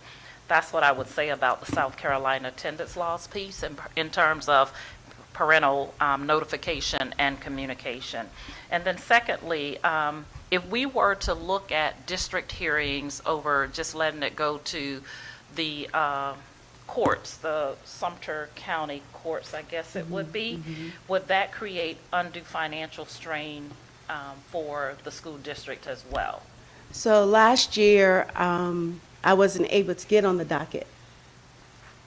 That's what I would say about the South Carolina attendance laws piece in terms of parental notification and communication. And then secondly, if we were to look at district hearings over just letting it go to the courts, the Sumter County courts, I guess it would be, would that create undue financial strain for the school district as well? So last year, I wasn't able to get on the docket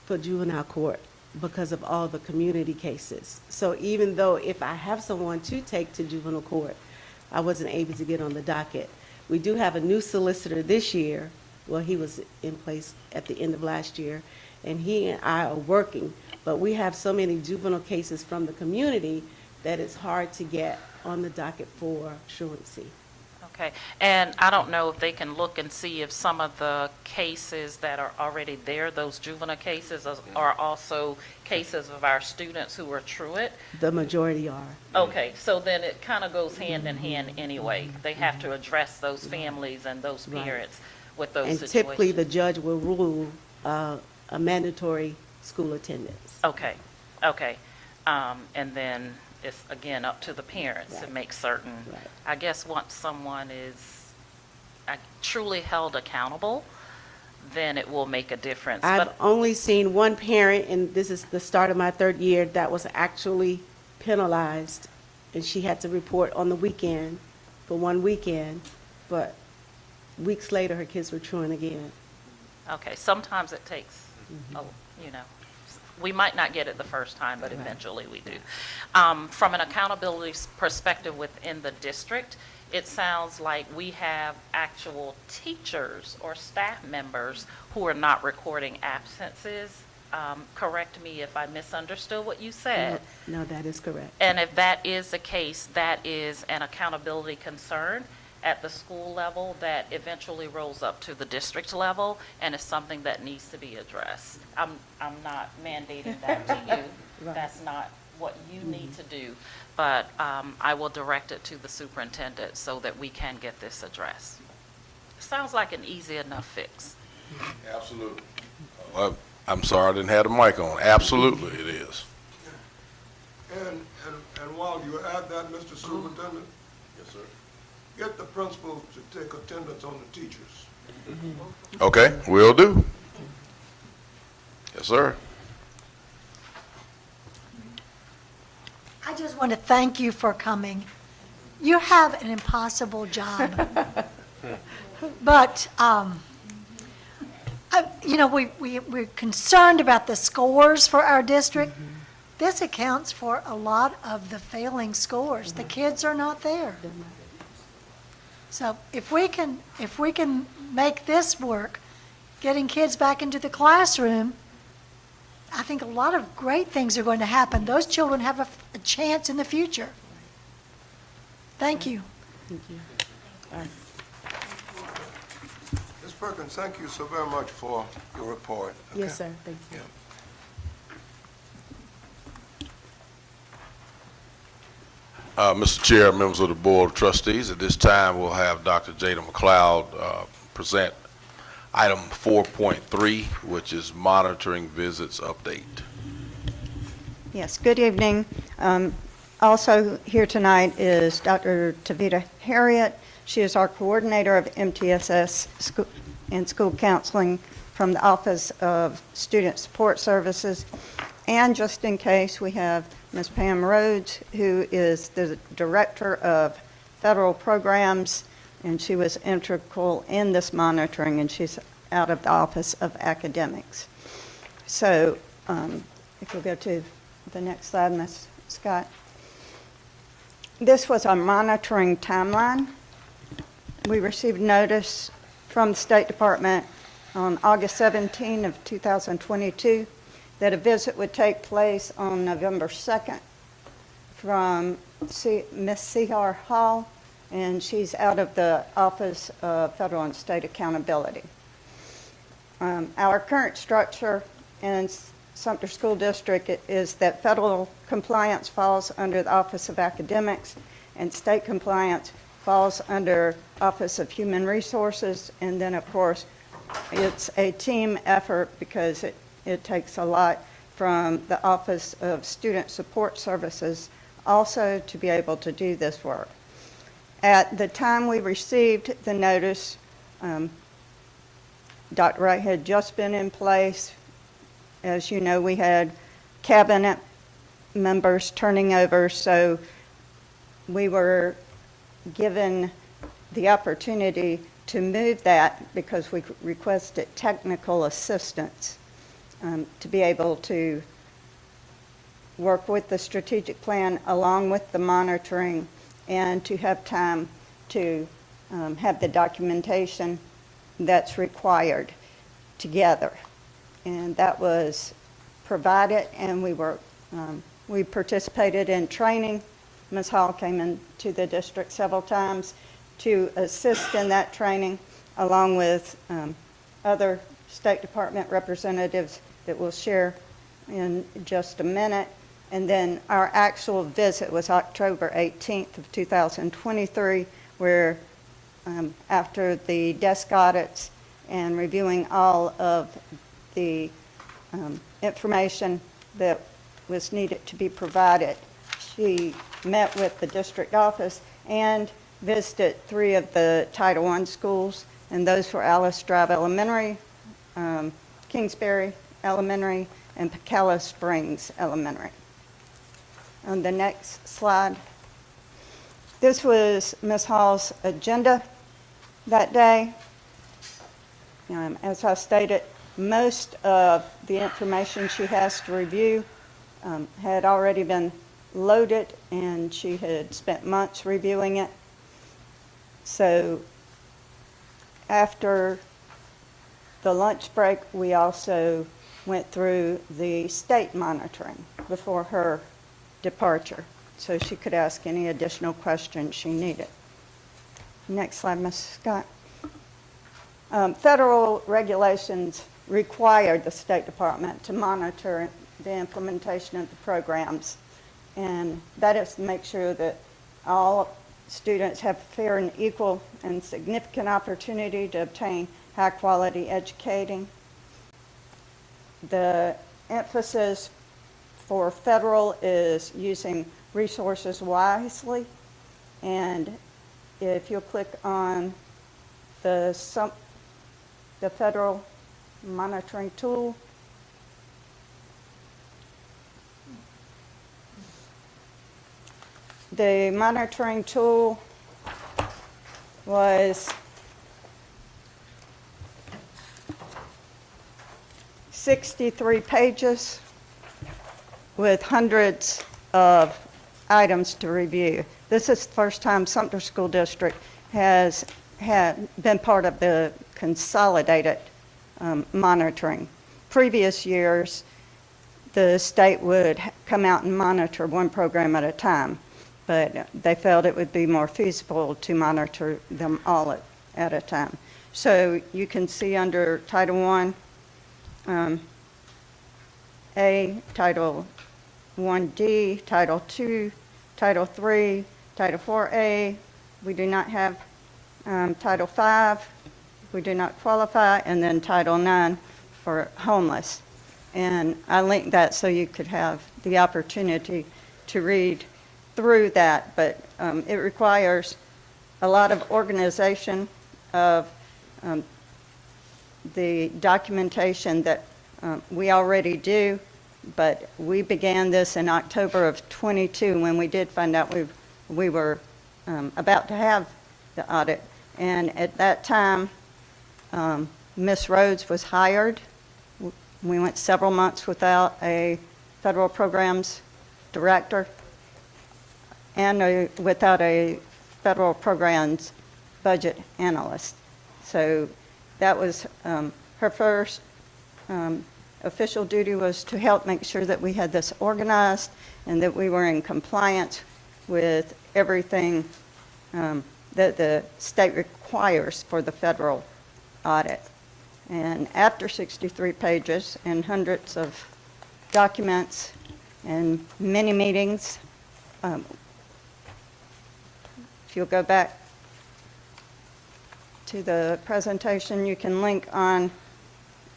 for juvenile court because of all the community cases. So even though if I have someone to take to juvenile court, I wasn't able to get on the docket. We do have a new solicitor this year. Well, he was in place at the end of last year. and he and I are working, but we have so many juvenile cases from the community that it's hard to get on the docket for truancy. Okay, and I don't know if they can look and see if some of the cases that are already there, those juvenile cases, are also cases of our students who are truant. The majority are. Okay, so then it kind of goes hand in hand anyway. They have to address those families and those Right. parents with those And situations. typically, the judge will rule a mandatory school attendance. Okay, okay. And then it's, again, up to the parents to Right. make certain. Right. I guess once someone is truly held accountable, then it will make a difference. I've But only seen one parent, and this is the start of my third year, that was actually penalized, and she had to report on the weekend, for one weekend, but weeks later, her kids were truant again. Okay, sometimes it takes, you know, we might not get it the first time, but Right. eventually we do. From an accountability perspective within the district, it sounds like we have actual teachers or staff members who are not recording absences. Correct me if I misunderstood what you said. No, that is correct. And if that is the case, that is an accountability concern at the school level that eventually rolls up to the district level, and is something that needs to be addressed. I'm not mandating that to you. Right. That's not what you need to do. But I will direct it to the superintendent so that we can get this addressed. Sounds like an easy enough fix. Absolutely. Well, I'm sorry I didn't have the mic on. Absolutely it is. And while you're at that, Mr. Superintendent, Yes, sir. get the principals to take attendance on the teachers. Okay, will do. Yes, sir. I just want to thank you for coming. You have an impossible job. But, you know, we're concerned about the scores for our district. This accounts for a lot of the failing scores. The kids are not there. So if we can make this work, getting kids back into the classroom, I think a lot of great things are going to happen. Those children have a chance in the future. Thank you. Thank you. Ms. Perkins, thank you so very much for your report. Yes, sir, thank you. Mr. Chair, members of the Board of Trustees, at this time, we'll have Dr. Jada McLeod present item 4.3, which is monitoring visits update. Yes, good evening. Also here tonight is Dr. Tavita Harriet. She is our coordinator of MTSS and school counseling from the Office of Student Support Services. And just in case, we have Ms. Pam Rhodes, who is the Director of Federal Programs, and she was integral in this monitoring, and she's out of the Office of Academics. So if you'll go to the next slide, Ms. Scott. This was our monitoring timeline. We received notice from the State Department on August 17 of 2022 that a visit would take place on November 2nd from Ms. C.R. Hall, and she's out of the Office of Federal and State Accountability. Our current structure in Sumter School District is that federal compliance falls under the Office of Academics, and state compliance falls under Office of Human Resources, and then, of course, it's a team effort because it takes a lot from the Office of Student Support Services also to be able to do this work. At the time we received the notice, Dr. Wright had just been in place. As you know, we had cabinet members turning over, so we were given the opportunity to move that because we requested technical assistance to be able to work with the strategic plan along with the monitoring and to have time to have the documentation that's required together. and that was provided, and we participated in training. Ms. Hall came into the district several times to assist in that training, along with other State Department representatives that we'll share in just a minute. And then our actual visit was October 18th of 2023, where after the desk audits and reviewing all of the information that was needed to be provided, she met with the district office and visited 3 of the Title I schools, and those were Alice Drive Elementary, Kingsbury Elementary, and Pecala Springs Elementary. On the next slide. This was Ms. Hall's agenda that day. As I stated, most of the information she has to review had already been loaded, and she had spent months reviewing it. So after the lunch break, we also went through the state monitoring before her departure, so she could ask any additional questions she needed. Next slide, Ms. Scott. Federal regulations required the State Department to monitor the implementation of the programs, and that is to make sure that all students have fair and equal and significant opportunity to obtain high-quality educating. The emphasis for federal is using resources wisely, and if you'll click on the federal monitoring tool, the monitoring tool was 63 pages with hundreds of items to review. This is the first time Sumter School District has been part of the consolidated monitoring. Previous years, the state would come out and monitor one program at a time, but they felt it would be more feasible to monitor them all at a time. So you can see under Title I, A, Title 1D, Title II, Title III, Title 4A. We do not have Title V. We do not qualify, and then Title IX for homeless. And I linked that so you could have the opportunity to read through that, but it requires a lot of organization of the documentation that we already do, but we began this in October of 22 when we did find out we were about to have the audit. And at that time, Ms. Rhodes was hired. We went several months without a federal programs director and without a federal programs budget analyst. So that was her first official duty, was to help make sure that we had this organized and that we were in compliance with everything that the state requires for the federal audit. And after 63 pages and hundreds of documents and many meetings, if you'll go back to the presentation, you can link on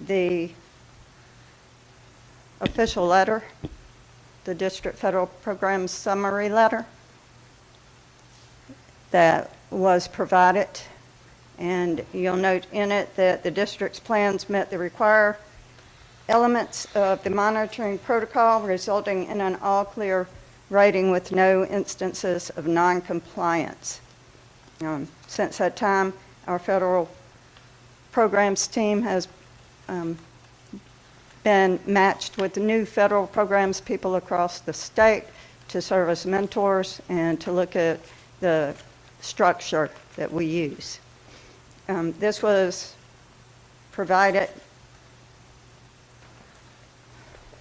the official letter, the district federal program summary letter that was provided. And you'll note in it that the district's plans met the required elements of the monitoring protocol, resulting in an all-clear rating with no instances of non-compliance. Since that time, our federal programs team has been matched with new federal programs people across the state to serve as mentors and to look at the structure that we use. This was provided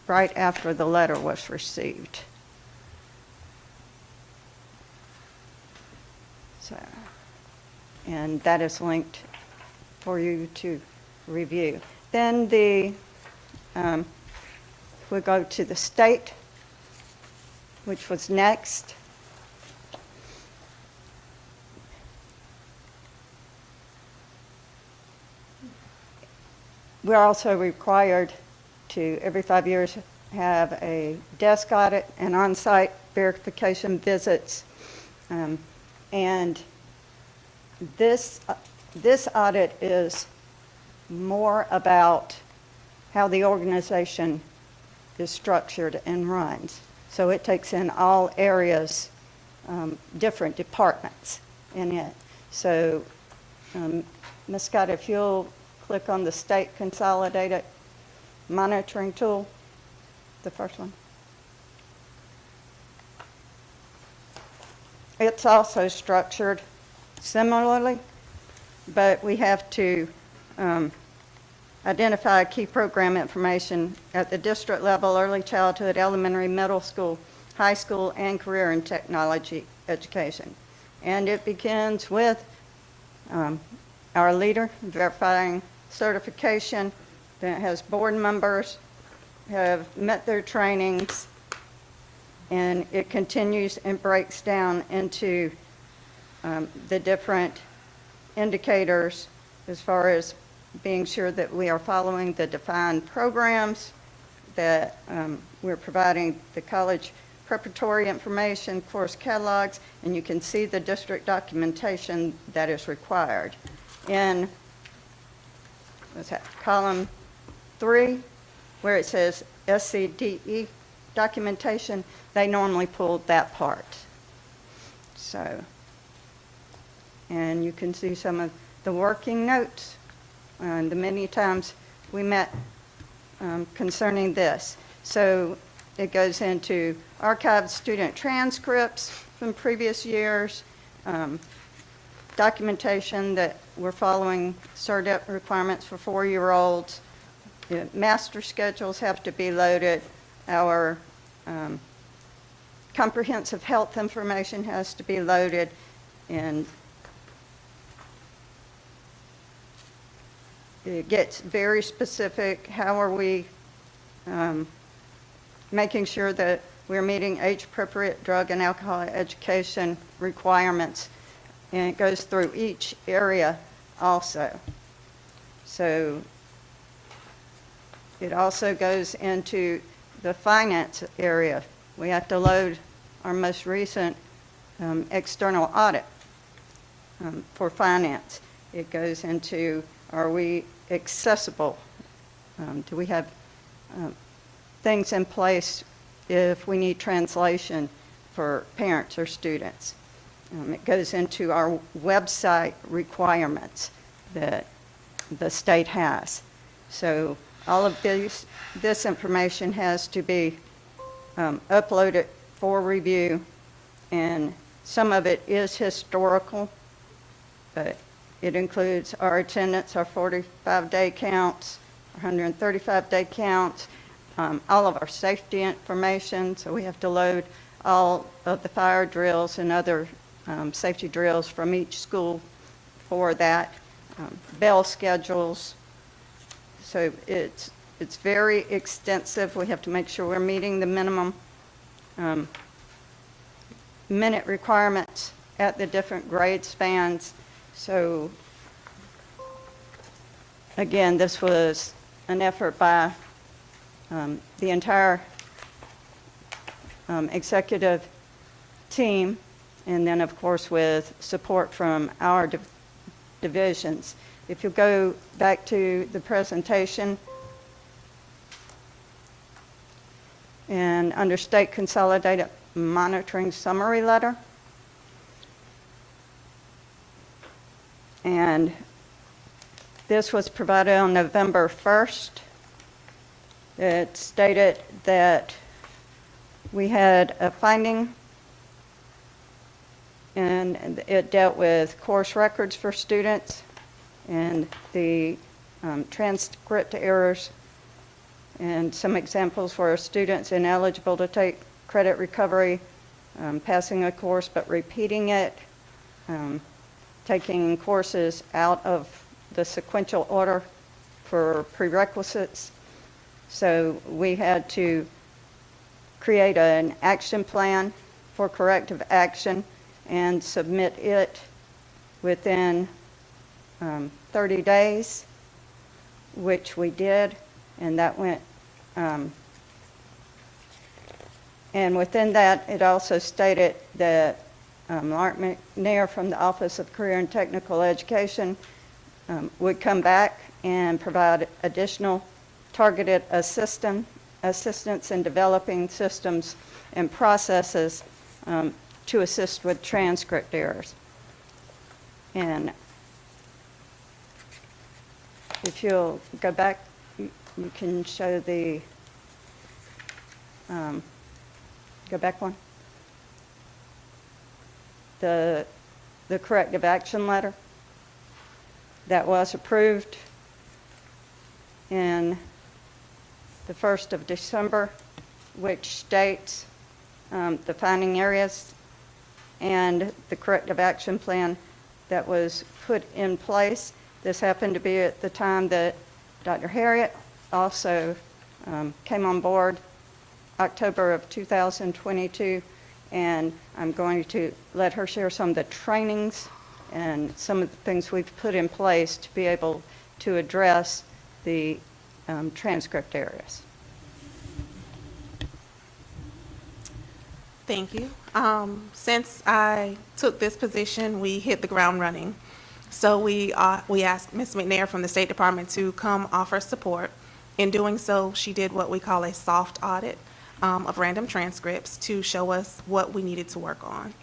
right after the letter was received. So, and that is linked for you to review. Then if we go to the state, which was next. We're also required to, every 5 years, have a desk audit and on-site verification visits. And this audit is more about how the organization is structured and runs. So it takes in all areas, different departments in it. So, Ms. Scott, if you'll click on the state consolidated monitoring tool, the first one. It's also structured similarly, but we have to identify key program information at the district level, early childhood, elementary, middle school, high school, and career and technology education. And it begins with our leader verifying certification, then it has board members have met their trainings, and it continues and breaks down into the different indicators as far as being sure that we are following the defined programs, that we're providing the college preparatory information, course catalogs, and you can see the district documentation that is required. In what's that, column 3, where it says SCDE documentation, they normally pulled that part. So, and you can see some of the working notes and the many times we met concerning this. So it goes into archived student transcripts from previous years, documentation that we're following CERDEP requirements for 4-year-olds. The master schedules have to be loaded. Our comprehensive health information has to be loaded, and it gets very specific. How are we making sure that we're meeting age-appropriate drug and alcohol education requirements? And it goes through each area also. So it also goes into the finance area. We have to load our most recent external audit for finance. It goes into, are we accessible? Do we have things in place if we need translation for parents or students? It goes into our website requirements that the state has. So all of this information has to be uploaded for review, and some of it is historical, but it includes our attendance, our 45-day counts, our 135-day counts, all of our safety information. So we have to load all of the fire drills and other safety drills from each school for that, bell schedules. So it's very extensive. We have to make sure we're meeting the minimum minute requirements at the different grade spans. So again, this was an effort by the entire executive team, and then of course with support from our divisions. If you go back to the presentation, and under State Consolidated Monitoring Summary Letter, and this was provided on November 1st. It stated that we had a finding, and it dealt with course records for students and the transcript errors And some examples were students ineligible to take credit recovery, passing a course but repeating it, taking courses out of the sequential order for prerequisites. So we had to create an action plan for corrective action and submit it within 30 days, which we did, and that went, and within that, it also stated that Mark McNair from the Office of Career and Technical Education would come back and provide additional targeted assistance in developing systems and processes to assist with transcript errors. And if you'll go back, you can show the, go back one. The corrective action letter that was approved in the 1st of December, which states the finding areas and the corrective action plan that was put in place. This happened to be at the time that Dr. Harriet also came on board, October of 2022, and I'm going to let her share some of the trainings and some of the things we've put in place to be able to address the transcript areas. Thank you. Since I took this position, we hit the ground running. So we asked Ms. McNair from the State Department to come offer support. In doing so, she did what we call a soft audit of random transcripts to show us what we needed to work on.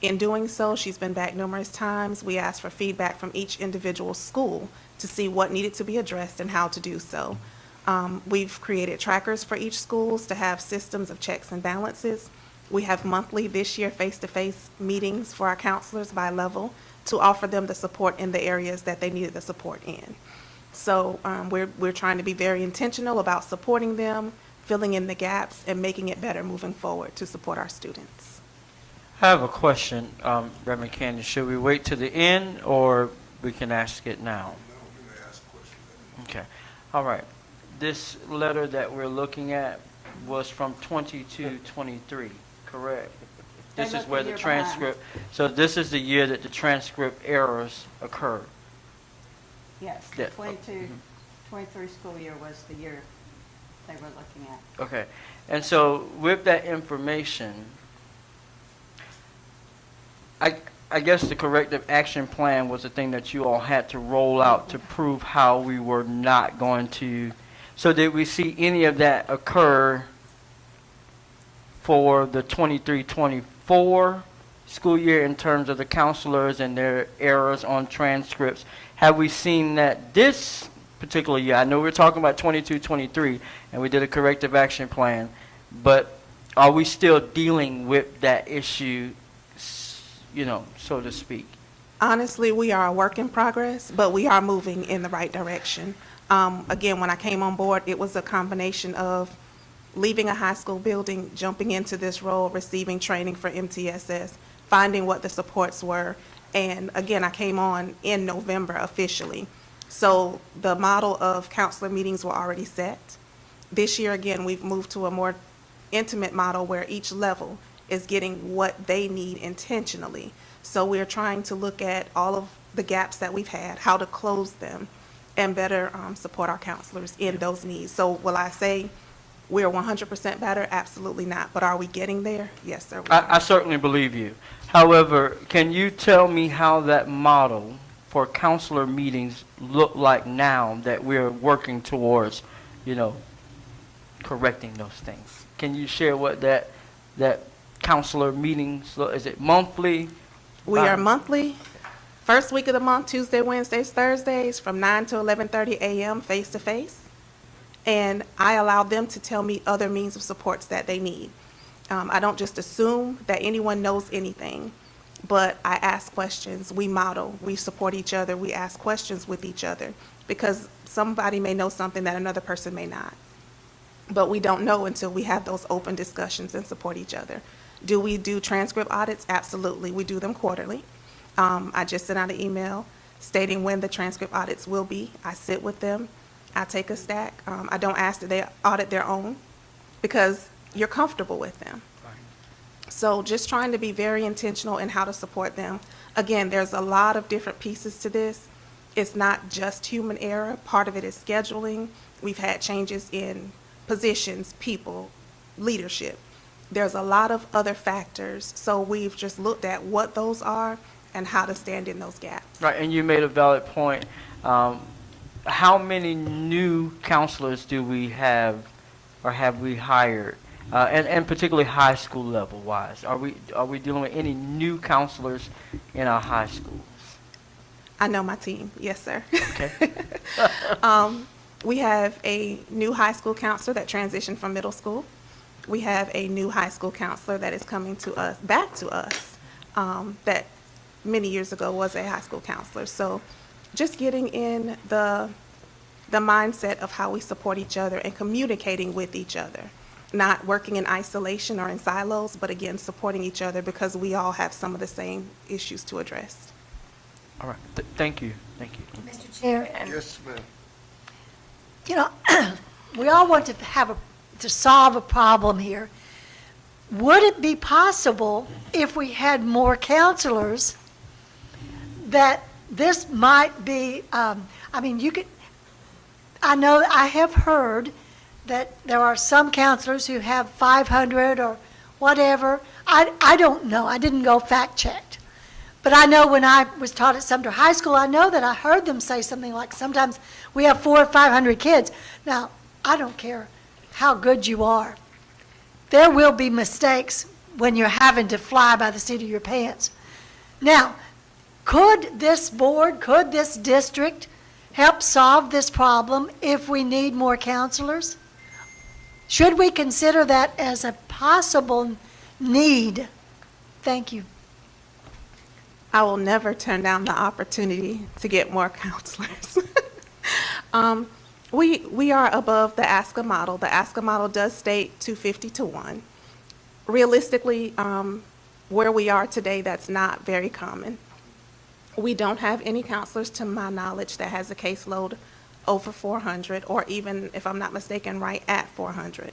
In doing so, she's been back numerous times. We asked for feedback from each individual school to see what needed to be addressed and how to do so. We've created trackers for each schools to have systems of checks and balances. We have monthly, this year, face-to-face meetings for our counselors by level to offer them the support in the areas that they needed the support in. So we're trying to be very intentional about supporting them, filling in the gaps, and making it better moving forward to support our students. I have a question, Reverend Candy. Should we wait to the end, or we can ask it now? Okay. All right. This letter that we're looking at was from 22-23, correct? This is where the transcript, so this is the year that the transcript errors occurred. Yes, the 22-23 school year was the year they were looking at. Okay. And so with that information, I guess the corrective action plan was the thing that you all had to roll out to prove how we were not going to. So did we see any of that occur for the 23-24 school year in terms of the counselors and their errors on transcripts? Have we seen that this particular year? I know we're talking about 22-23 and we did a corrective action plan, but are we still dealing with that issue, so to speak? Honestly, we are a work in progress, but we are moving in the right direction. Again, when I came on board, it was a combination of leaving a high school building, jumping into this role, receiving training for MTSS, finding what the supports were, and again, I came on in November officially. So the model of counselor meetings were already set. This year, again, we've moved to a more intimate model where each level is getting what they need intentionally. So we're trying to look at all of the gaps that we've had, how to close them, and better support our counselors in those needs. So will I say we're 100% better? Absolutely not. But are we getting there? Yes, sir. I certainly believe you. However, can you tell me how that model for counselor meetings look like now that we're working towards, correcting those things? Can you share what that counselor meetings look? Is it monthly? We are monthly. First week of the month, Tuesday, Wednesdays, Thursdays, from 9 to 11:30 a.m. face-to-face. And I allow them to tell me other means of supports that they need. I don't just assume that anyone knows anything, but I ask questions. We model. We support each other. We ask questions with each other because somebody may know something that another person may not. But we don't know until we have those open discussions and support each other. Do we do transcript audits? Absolutely. We do them quarterly. I just sent out an email stating when the transcript audits will be. I sit with them. I take a stack. I don't ask that they audit their own because you're comfortable with them. So just trying to be very intentional in how to support them. Again, there's a lot of different pieces to this. It's not just human error. Part of it is scheduling. We've had changes in positions, people, leadership. There's a lot of other factors. So we've just looked at what those are and how to stand in those gaps. Right, and you made a valid point. How many new counselors do we have or have we hired? And particularly high school level wise. Are we dealing with any new counselors in our high schools? I know my team. Yes, sir. Okay. We have a new high school counselor that transitioned from middle school. We have a new high school counselor that is coming to us, back to us, that many years ago was a high school counselor. So just getting in the mindset of how we support each other and communicating with each other, not working in isolation or in silos, but again, supporting each other because we all have some of the same issues to address. All right. Thank you. Thank you. Mr. Chair, Yes, ma'am. you know, we all want to solve a problem here. Would it be possible if we had more counselors that this might be, I know I have heard that there are some counselors who have 500 or whatever. I don't know. I didn't go fact checked. But I know when I was taught at Sumter High School, I know that I heard them say something like sometimes we have 400 or 500 kids. Now, I don't care how good you are. There will be mistakes when you're having to fly by the seat of your pants. Now, could this board, could this district help solve this problem if we need more counselors? Should we consider that as a possible need? Thank you. I will never turn down the opportunity to get more counselors. We are above the ASCA model. The ASCA model does state 250 to 1. Realistically, where we are today, that's not very common. We don't have any counselors, to my knowledge, that has a caseload over 400, or even, if I'm not mistaken, right at 400.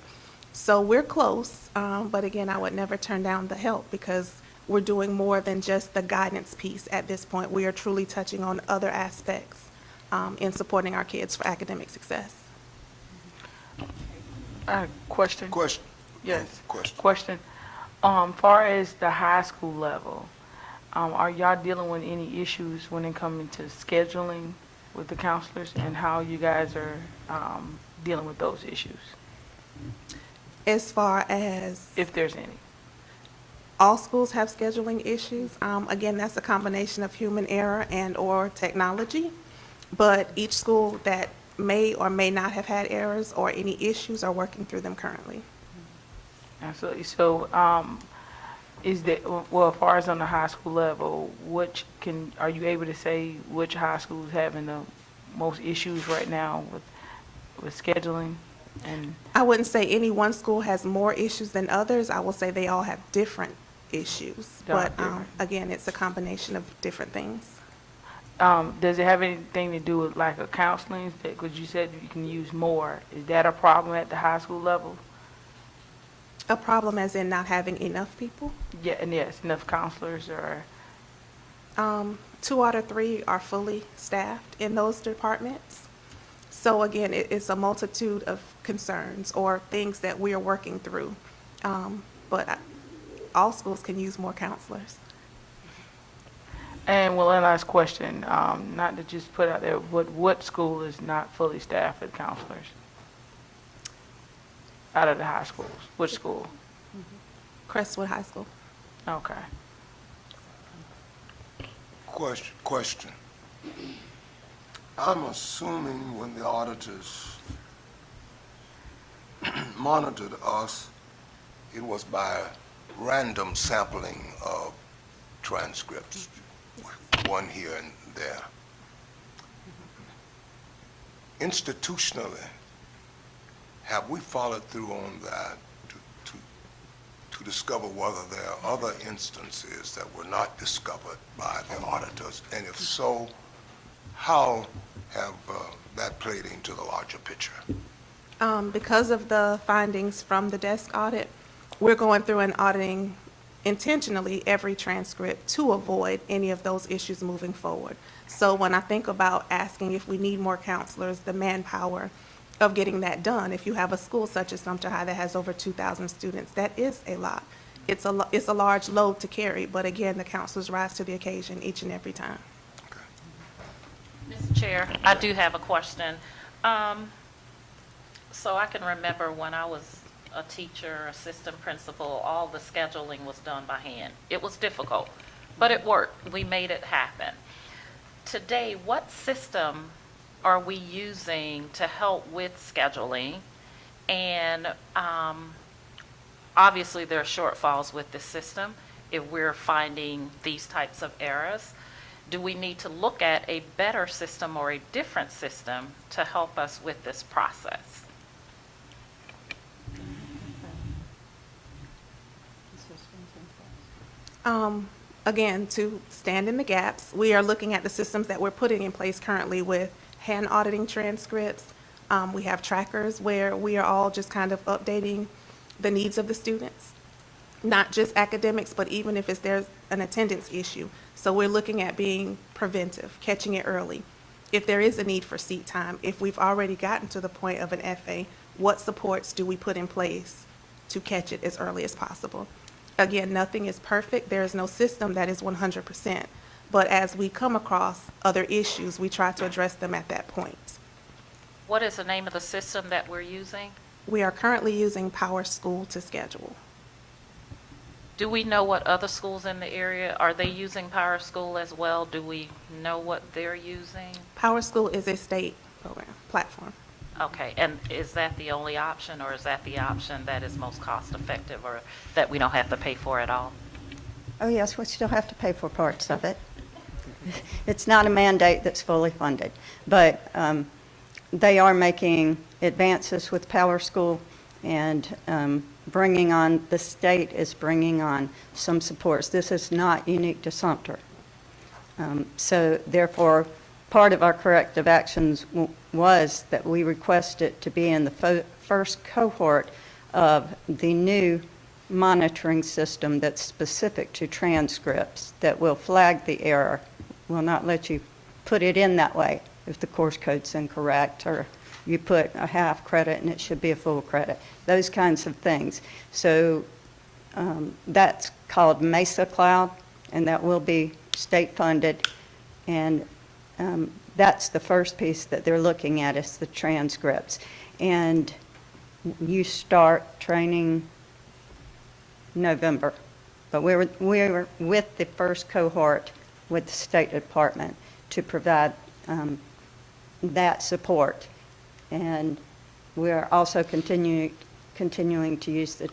So we're close, but again, I would never turn down the help because we're doing more than just the guidance piece at this point. We are truly touching on other aspects in supporting our kids for academic success. Question. Question. Yes. Question. Question. Far as the high school level, are y'all dealing with any issues when it comes to scheduling with the counselors and how you guys are dealing with those issues, As far as if there's any? all schools have scheduling issues, again, that's a combination of human error and or technology, but each school that may or may not have had errors or any issues are working through them currently. Absolutely. So, is that, well, as far as on the high school level, are you able to say which high school is having the most issues right now with scheduling? And I wouldn't say any one school has more issues than others. I will say they all have different issues. They all But have different. again, it's a combination of different things. does it have anything to do with like a counseling? Because you said you can use more. Is that a problem at the high school level? A problem as in not having enough people. Yeah, and yes, enough counselors or 2 out of 3 are fully staffed in those departments. So again, it's a multitude of concerns or things that we are working through. But all schools can use more counselors. And well, one last question, not to just put out there, what school is not fully staffed with counselors? Out of the high schools, which school? Crestwood High School. Okay. Question. I'm assuming when the auditors monitored us, it was by random sampling of transcripts, one here and there. Institutionally, have we followed through on that to discover whether there are other instances that were not discovered by the auditors? And if so, how have that played into the larger picture? Because of the findings from the desk audit, we're going through and auditing intentionally every transcript to avoid any of those issues moving forward. So when I think about asking if we need more counselors, the manpower of getting that done, if you have a school such as Sumter High that has over 2,000 students, that is a lot. It's a large load to carry, but again, the counselors rise to the occasion each and every time. Mr. Chair, I do have a question. So I can remember when I was a teacher, assistant principal, all the scheduling was done by hand. It was difficult, but it worked. We made it happen. Today, what system are we using to help with scheduling? And obviously there are shortfalls with this system if we're finding these types of errors. Do we need to look at a better system or a different system to help us with this process? Again, to stand in the gaps, we are looking at the systems that we're putting in place currently with hand auditing transcripts. We have trackers where we are all just kind of updating the needs of the students, not just academics, but even if there's an attendance issue. So we're looking at being preventive, catching it early. If there is a need for seat time, if we've already gotten to the point of an FA, what supports do we put in place to catch it as early as possible? Again, nothing is perfect. There is no system that is 100%. But as we come across other issues, we try to address them at that point. What is the name of the system that we're using? We are currently using Power School to schedule. Do we know what other schools in the area, are they using Power School as well? Do we know what they're using? Power School is a state program, platform. Okay, and is that the only option, or is that the option that is most cost effective, or that we don't have to pay for at all? Oh, yes, we still have to pay for parts of it. It's not a mandate that's fully funded, but they are making advances with Power School, and the state is bringing on some supports. This is not unique to Sumter. So therefore, part of our corrective actions was that we requested to be in the first cohort of the new monitoring system that's specific to transcripts that will flag the error, will not let you put it in that way if the course code's incorrect, or you put a half credit and it should be a full credit, those kinds of things. So that's called Mesa Cloud, and that will be state funded, and that's the first piece that they're looking at, is the transcripts. And you start training November, but we were with the first cohort with the State Department to provide that support. And we are also continuing to use the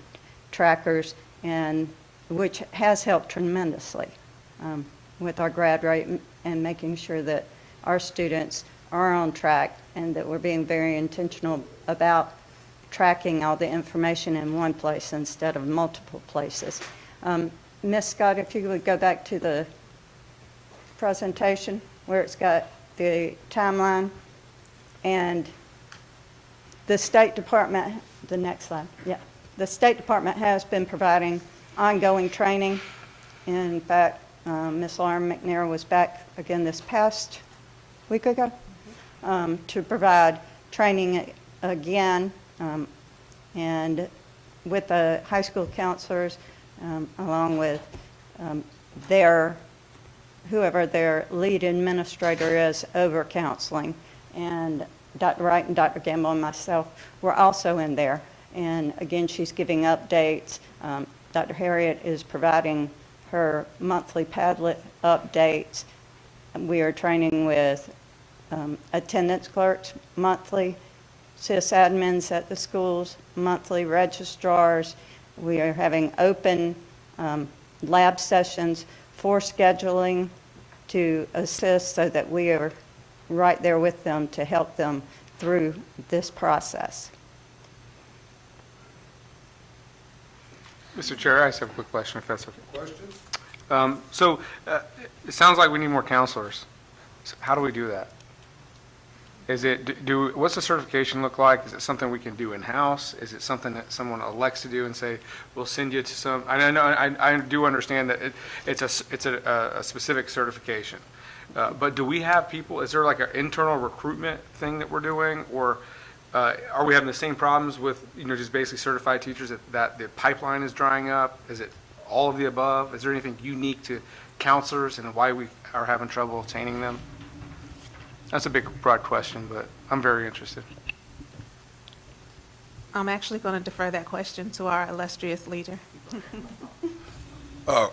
trackers, and which has helped tremendously with our grad rate and making sure that our students are on track, and that we're being very intentional about tracking all the information in one place instead of multiple places. Ms. Scott, if you would go back to the presentation where it's got the timeline, and the State Department, the next slide, yeah. The State Department has been providing ongoing training. In fact, Ms. Lauren McNair was back again this past week ago to provide training again, and with the high school counselors, along with whoever their lead administrator is over counseling. And Dr. Wright and Dr. Gamble and myself were also in there. And again, she's giving updates. Dr. Harriet is providing her monthly Padlet updates. We are training with attendance clerks monthly, sysadmins at the schools monthly, registrars. We are having open lab sessions for scheduling to assist, so that we are right there with them to help them through this process. Mr. Chair, I just have a quick question, if that's okay. Questions? So it sounds like we need more counselors. So how do we do that? Is it, what's the certification look like? Is it something we can do in-house? Is it something that someone elects to do and say, we'll send you to some, I know, I do understand that it's a specific certification. But do we have people, is there like an internal recruitment thing that we're doing? Or are we having the same problems with, just basically certified teachers that the pipeline is drying up? Is it all of the above? Is there anything unique to counselors and why we are having trouble obtaining them? That's a big, broad question, but I'm very interested. I'm actually going to defer that question to our illustrious leader. A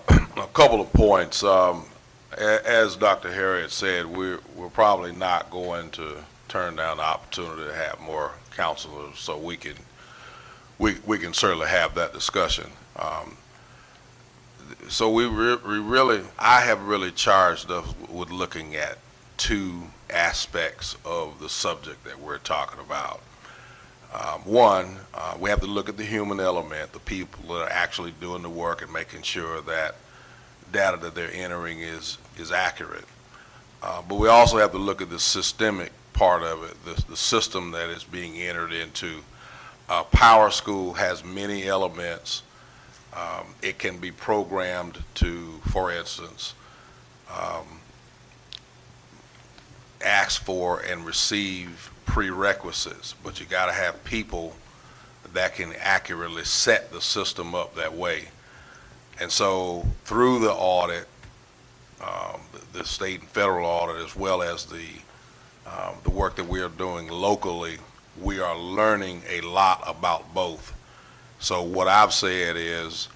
couple of points. As Dr. Harriet said, we're probably not going to turn down the opportunity to have more counselors, so we can certainly have that discussion. So I have really charged us with looking at two aspects of the subject that we're talking about. One, we have to look at the human element, the people that are actually doing the work and making sure that data that they're entering is accurate. But we also have to look at the systemic part of it, the system that is being entered into. Power School has many elements. It can be programmed to, for instance, ask for and receive prerequisites, but you got to have people that can accurately set the system up that way. And so through the audit, the state and federal audit, as well as the work that we are doing locally, we are learning a lot about both. So what I've said is,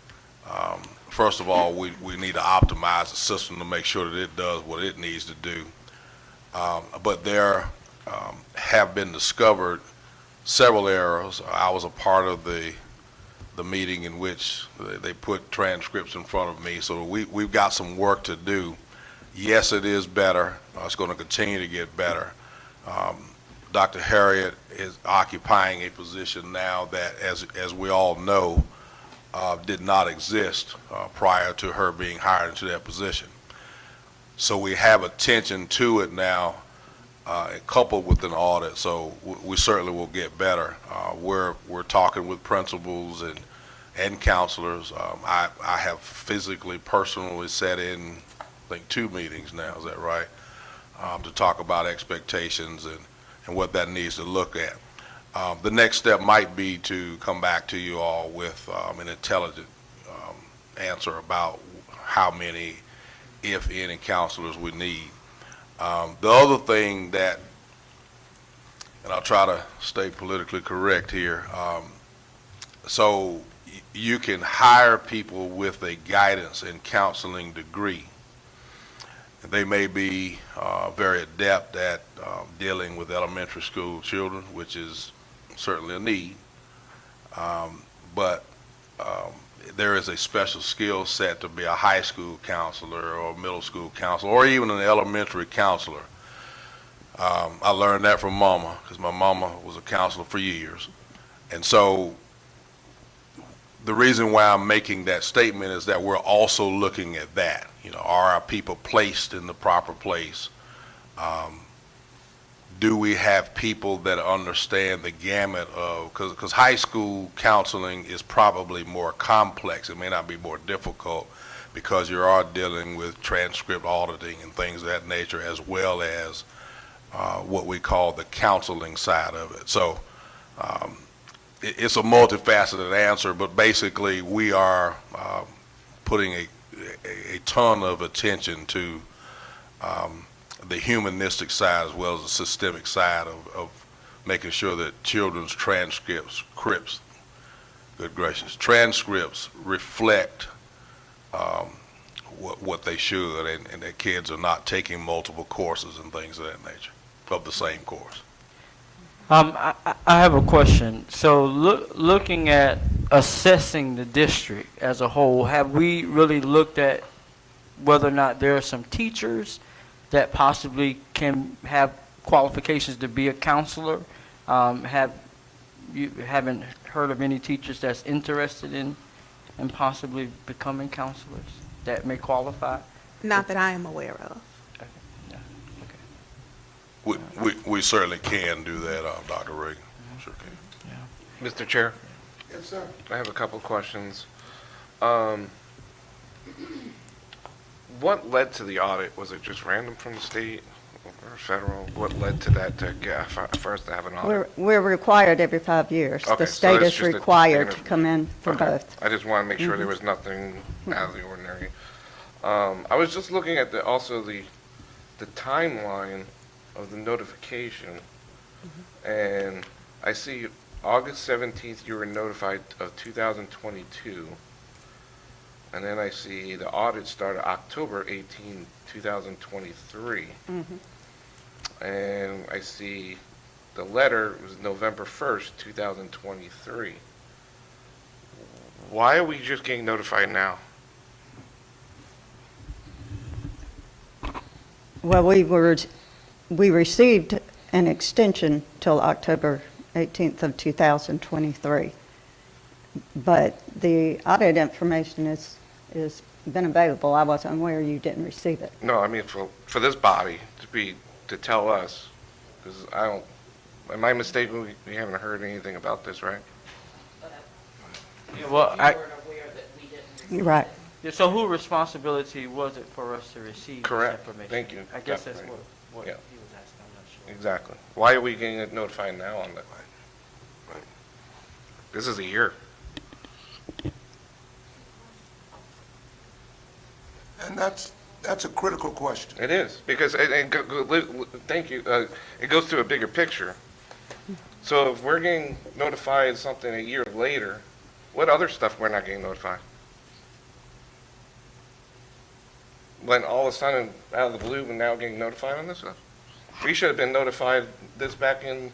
first of all, we need to optimize the system to make sure that it does what it needs to do. But there have been discovered several errors. I was a part of the meeting in which they put transcripts in front of me, so we've got some work to do. Yes, it is better. It's going to continue to get better. Dr. Harriet is occupying a position now that, as we all know, did not exist prior to her being hired into that position. So we have attention to it now, coupled with an audit, so we certainly will get better. We're talking with principals and counselors. I have physically, personally sat in, I think, 2 meetings now, is that right? To talk about expectations and what that needs to look at. The next step might be to come back to you all with an intelligent answer about how many, if any, counselors we need. The other thing that, and I'll try to stay politically correct here, so you can hire people with a guidance and counseling degree. They may be very adept at dealing with elementary school children, which is certainly a need, but there is a special skill set to be a high school counselor or middle school counselor or even an elementary counselor. I learned that from Mama, because my mama was a counselor for years. And so the reason why I'm making that statement is that we're also looking at that. Are our people placed in the proper place? Do we have people that understand the gamut of, because high school counseling is probably more complex. It may not be more difficult because you are dealing with transcript auditing and things of that nature, as well as what we call the counseling side of it. So it's a multifaceted answer, but basically we are putting a ton of attention to the humanistic side as well as the systemic side of making sure that children's transcripts reflect what they should, and that kids are not taking multiple courses and things of that nature of the same course. I have a question. So looking at assessing the district as a whole, have we really looked at whether or not there are some teachers that possibly can have qualifications to be a counselor? Haven't heard of any teachers that's interested in and possibly becoming counselors that may qualify? Not that I am aware of. Yeah, okay. We certainly can do that, Dr. Reagan. Sure can. Mr. Chair, Yes, sir. I have a couple questions. What led to the audit? Was it just random from the state or federal? What led to that to get, first to have an audit? We're required every 5 years. Okay, The so state that's is just a required to standard- come in for Okay. both. I just want to make sure there was nothing out of the ordinary. I was just looking at also the timeline of the notification, and I see August 17th you were notified of 2022, and then I see the audit started October 18, 2023, and I see the letter was November 1st, 2023. Why are we just getting notified now? Well, we received an extension till October 18th of 2023. But the audit information is been available. I wasn't aware you didn't receive it. No, I mean for this body to tell us, because I don't. Am I mistaken? We haven't heard anything about this, right? Yeah, well, You're right. yeah, so whose responsibility was it for us to receive Correct. this information? Thank you. I guess that's Definitely. what Yeah. he was asking, I'm not sure. Exactly. Why are we getting notified now on that? Right. This is a year. And that's a critical question. It is because thank you. It goes to a bigger picture. So if we're getting notified something a year later, what other stuff we're not getting notified? When all of a sudden, out of the blue, we're now getting notified on this stuff? We should have been notified this back in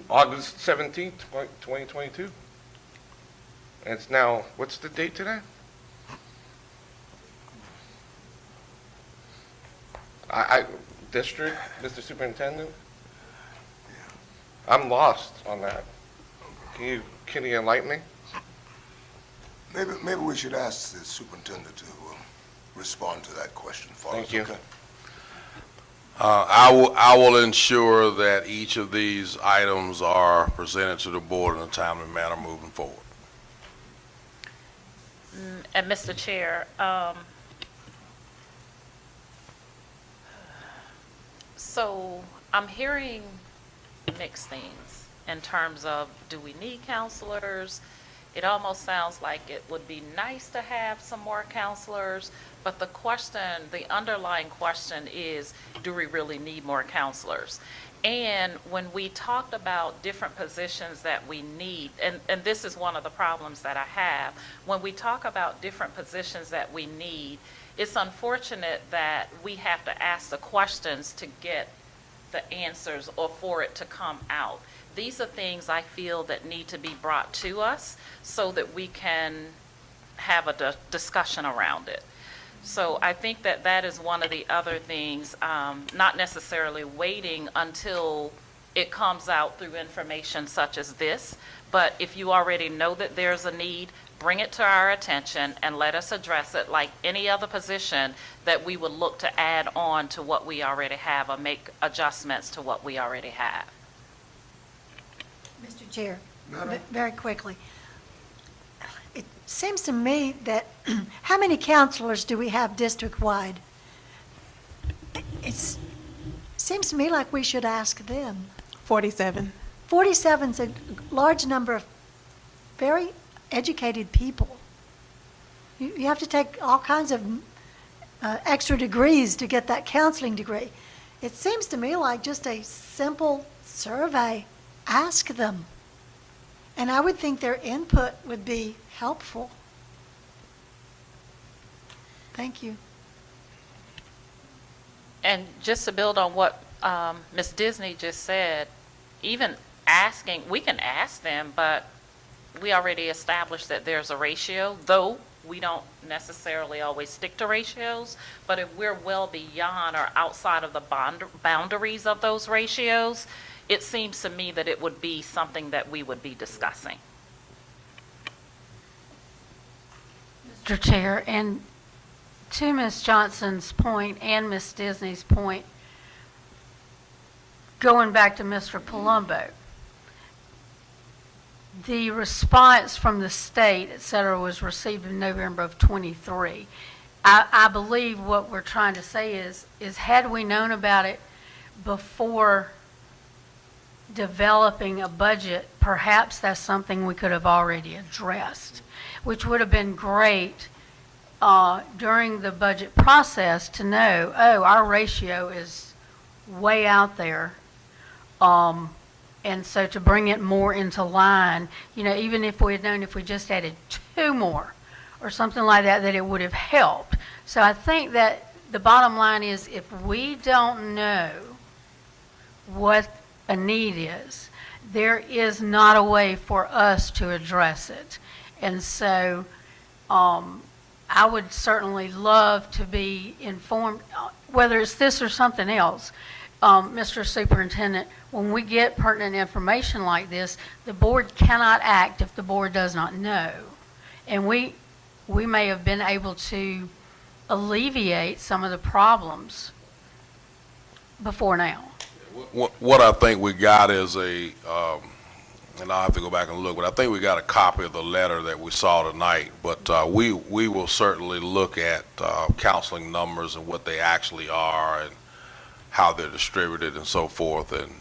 August 17th, 2022. And it's now, what's the date today? District, Mr. Superintendent? I'm lost on that. Can you enlighten me? Maybe we should ask the superintendent to respond to that question for us. Thank you. Okay? I will ensure that each of these items are presented to the board in a timely manner moving forward. And Mr. Chair, so I'm hearing mixed things in terms of, do we need counselors? It almost sounds like it would be nice to have some more counselors, but the underlying question is, do we really need more counselors? And when we talked about different positions that we need, and this is one of the problems that I have, when we talk about different positions that we need, it's unfortunate that we have to ask the questions to get the answers or for it to come out. These are things I feel that need to be brought to us so that we can have a discussion around it. So I think that that is one of the other things, not necessarily waiting until it comes out through information such as this, but if you already know that there's a need, bring it to our attention and let us address it like any other position that we would look to add on to what we already have or make adjustments to what we already have. Mr. Chair, Madam? very quickly. It seems to me that, how many counselors do we have district-wide? It seems to me like we should ask them. 47. 47's a large number of very educated people. You have to take all kinds of extra degrees to get that counseling degree. It seems to me like just a simple survey. Ask them. And I would think their input would be helpful. Thank you. And just to build on what Ms. Disney just said, even asking, we can ask them, but we already established that there's a ratio, though we don't necessarily always stick to ratios, but if we're well beyond or outside of the boundaries of those ratios, it seems to me that it would be something that we would be discussing. Mr. Chair, and to Ms. Johnson's point and Ms. Disney's point, going back to Mr. Palumbo, the response from the state, et cetera, was received in November of '23. I believe what we're trying to say is had we known about it before developing a budget, perhaps that's something we could have already addressed, which would have been great during the budget process to know, oh, our ratio is way out there. And so to bring it more into line, you know, even if we had known if we just added 2 more or something like that, that it would have helped. So I think that the bottom line is if we don't know what a need is, there is not a way for us to address it. And so I would certainly love to be informed, whether it's this or something else. Mr. Superintendent, when we get pertinent information like this, the board cannot act if the board does not know. And we may have been able to alleviate some of the problems before now. What I think we got is and I'll have to go back and look, but I think we got a copy of the letter that we saw tonight. But we will certainly look at counseling numbers and what they actually are and how they're distributed and so forth, and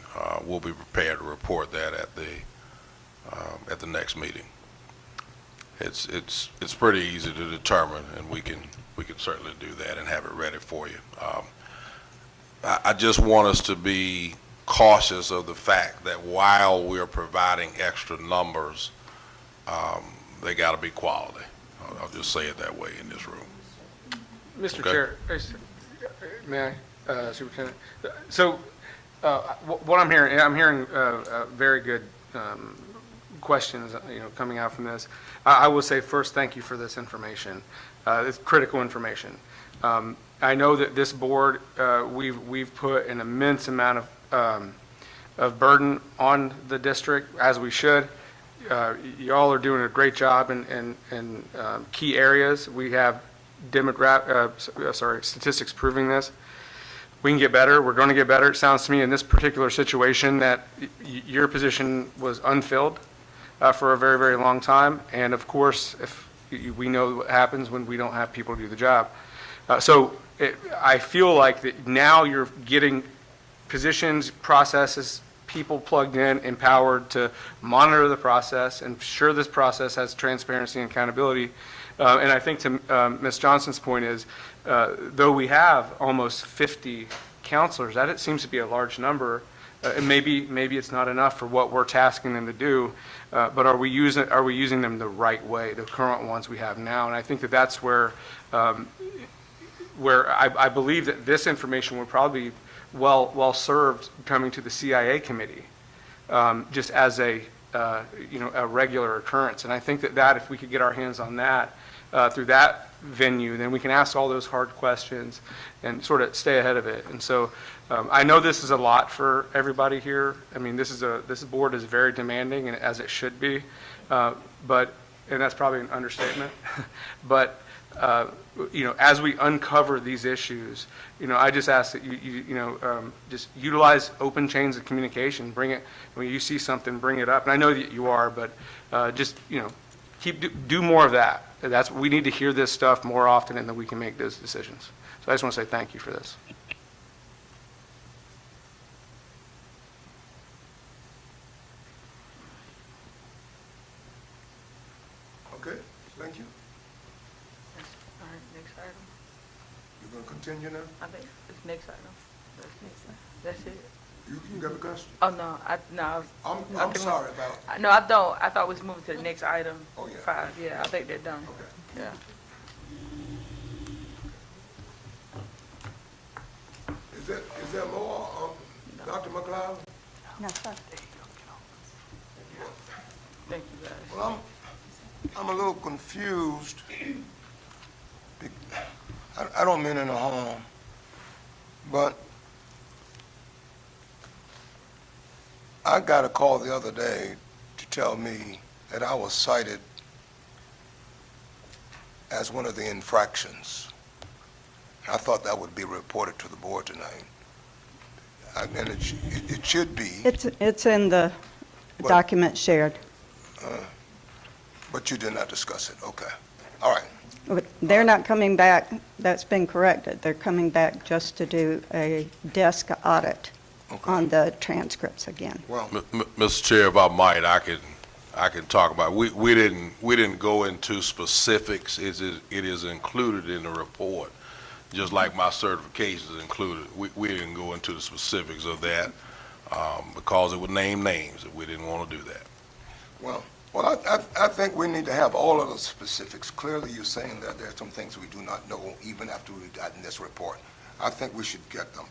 we'll be prepared to report that at the next meeting. It's pretty easy to determine, and we can certainly do that and have it ready for you. I just want us to be cautious of the fact that while we're providing extra numbers, they got to be quality. I'll just say it that way in this room. Mr. Okay. Chair, may I? Superintendent. So what I'm hearing very good questions, coming out from this. I will say first, thank you for this information. It's critical information. I know that this board, we've put an immense amount of burden on the district, as we should. Y'all are doing a great job in key areas. We have statistics proving this. We can get better. We're going to get better. It sounds to me in this particular situation that your position was unfilled for a very, very long time. And of course, if we know what happens when we don't have people to do the job. I feel like that now you're getting positions, processes, people plugged in, empowered to monitor the process, and ensure this process has transparency and accountability. And I think to Ms. Johnson's point is, though we have almost 50 counselors, that it seems to be a large number, and maybe it's not enough for what we're tasking them to do, but are we using them the right way, the current ones we have now? And I think that that's where I believe that this information would probably be well served coming to the CIA committee, just as a regular occurrence. And I think that if we could get our hands on that through that venue, then we can ask all those hard questions and sort of stay ahead of it. And so I know this is a lot for everybody here. I mean, this board is very demanding, and as it should be, and that's probably an understatement. But as we uncover these issues, I just ask that you just utilize open chains of communication. Bring it when you see something, bring it up. And I know that you are, but just do more of that. We need to hear this stuff more often, and then we can make those decisions. So I just want to say thank you for this. Okay, thank you. All right, next item. You're going to continue now? I think it's next item. That's it. You got a question? Oh, no, I'm sorry about. No, I don't. I thought we was moving to the next item. Oh, yeah. 5, yeah, I think they're done. Okay. Yeah. Is there more, Dr. McLeod? No, sir. Thank you, guys. Well, I'm a little confused. I don't mean any harm, but I got a call the other day to tell me that I was cited as one of the infractions. I thought that would be reported to the board tonight. And it should be, It's in the document shared. but you did not discuss it. Okay. All right. But they're not coming back, that's been corrected. They're coming back just to do a desk audit on the transcripts again. Well, Mr. Chair, if I might, I can talk about, we didn't go into specifics. It is included in the report, just like my certification is included. We didn't go into the specifics of that because it would name names, and we didn't want to do that. well, I think we need to have all of the specifics. Clearly, you're saying that there are some things we do not know even after we've gotten this report. I think we should get them.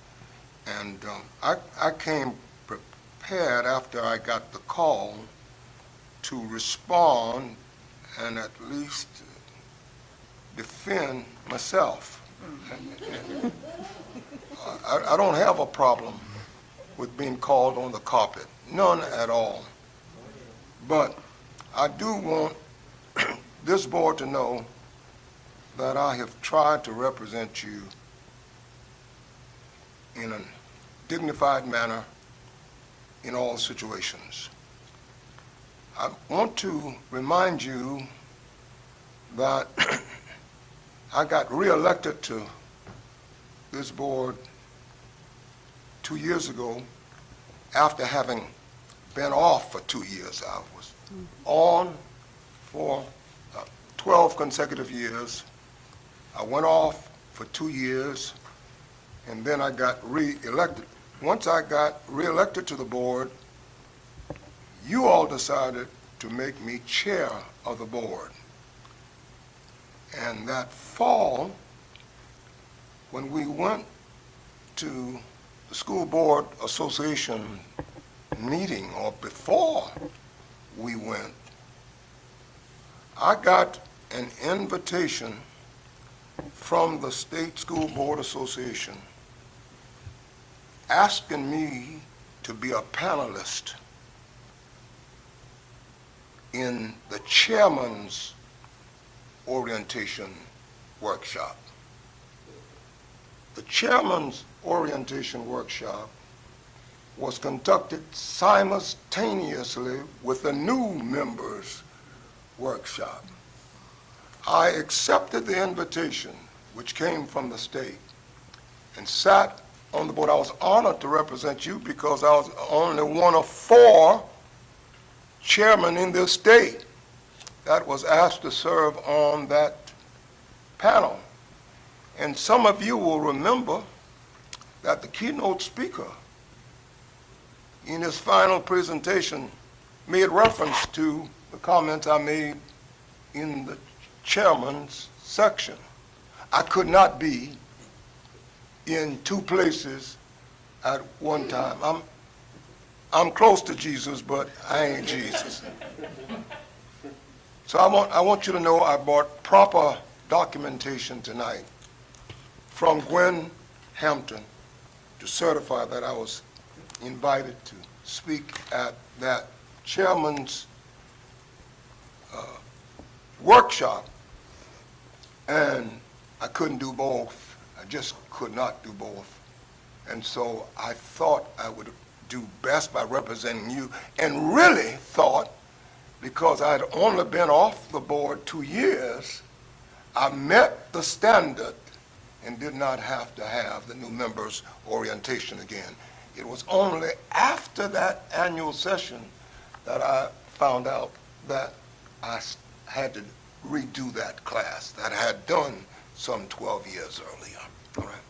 And I came prepared after I got the call to respond and at least defend myself. I don't have a problem with being called on the carpet, none at all. But I do want this board to know that I have tried to represent you in a dignified manner in all situations. I want to remind you that I got reelected to this board 2 years ago after having been off for 2 years. I was on for 12 consecutive years. I went off for 2 years, and then I got re-elected. Once I got re-elected to the board, you all decided to make me chair of the board. And that fall, when we went to the School Board Association meeting, or before we went, I got an invitation from the State School Board Association asking me to be a panelist in the chairman's orientation workshop. The chairman's orientation workshop was conducted simultaneously with the new members' workshop. I accepted the invitation, which came from the state, and sat on the board. I was honored to represent you because I was only one of 4 chairmen in this state that was asked to serve on that panel. And some of you will remember that the keynote speaker in his final presentation made reference to the comments I made in the chairman's section. I could not be in 2 places at one time. I'm close to Jesus, but I ain't Jesus. So I want you to know I brought proper documentation tonight from Gwen Hampton to certify that I was invited to speak at that chairman's workshop, and I couldn't do both. I just could not do both. And so I thought I would do best by representing you, and really thought, because I had only been off the board 2 years, I met the standard and did not have to have the new members' orientation again. It was only after that annual session that I found out that I had to redo that class that I had done some 12 years earlier. All right.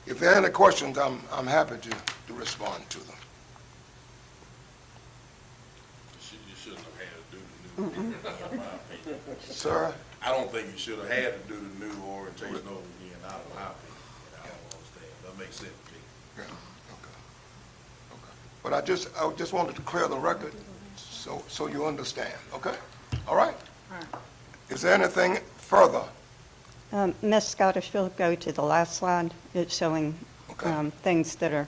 If there are any questions, I'm happy to respond to them. You shouldn't have had to do the new. Sir? I don't think you should have had to do the new orientation over again, out of my opinion. I don't understand. That makes sense to me. Yeah, okay. But I just wanted to clear the record so you understand, okay? All right? Is there anything further? Ms. Scott, if you'll go to the last slide, it's showing things that are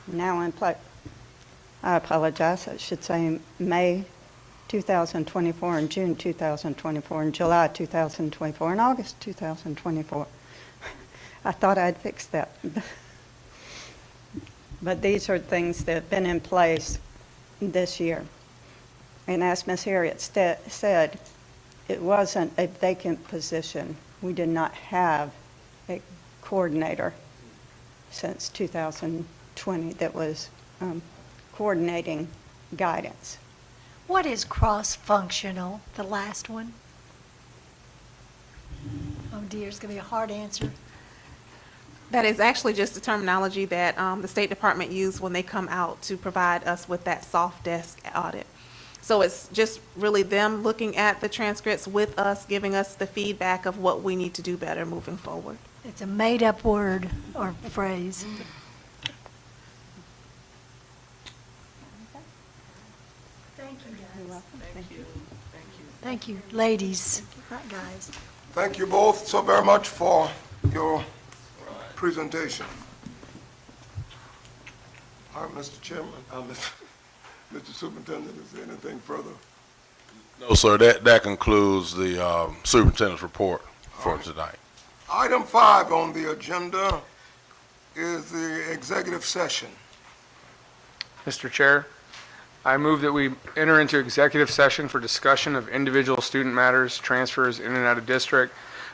now in play. I apologize, I should say May 2024, in June 2024, in July 2024, in August 2024. I thought I'd fixed that. But these are things that have been in place this year. And as Ms. Harriet said, it wasn't a vacant position. We did not have a coordinator since 2020 that was coordinating guidance. What is cross-functional, the last one? Oh dear, it's going to be a hard answer. That is actually just the terminology that the State Department used when they come out to provide us with that soft desk audit. So it's just really them looking at the transcripts with us, giving us the feedback of what we need to do better moving forward. It's a made-up word or phrase. Thank you, guys. Thank you, ladies, not guys. Thank you both so very much for your presentation. All right, Mr. Chairman, Mr. Superintendent, is there anything further? No, sir, that concludes the superintendent's report for tonight. Item 5 on the agenda is the executive session. Mr. Chair, I move that we enter into executive session for discussion of individual student matters, transfers in and out of district,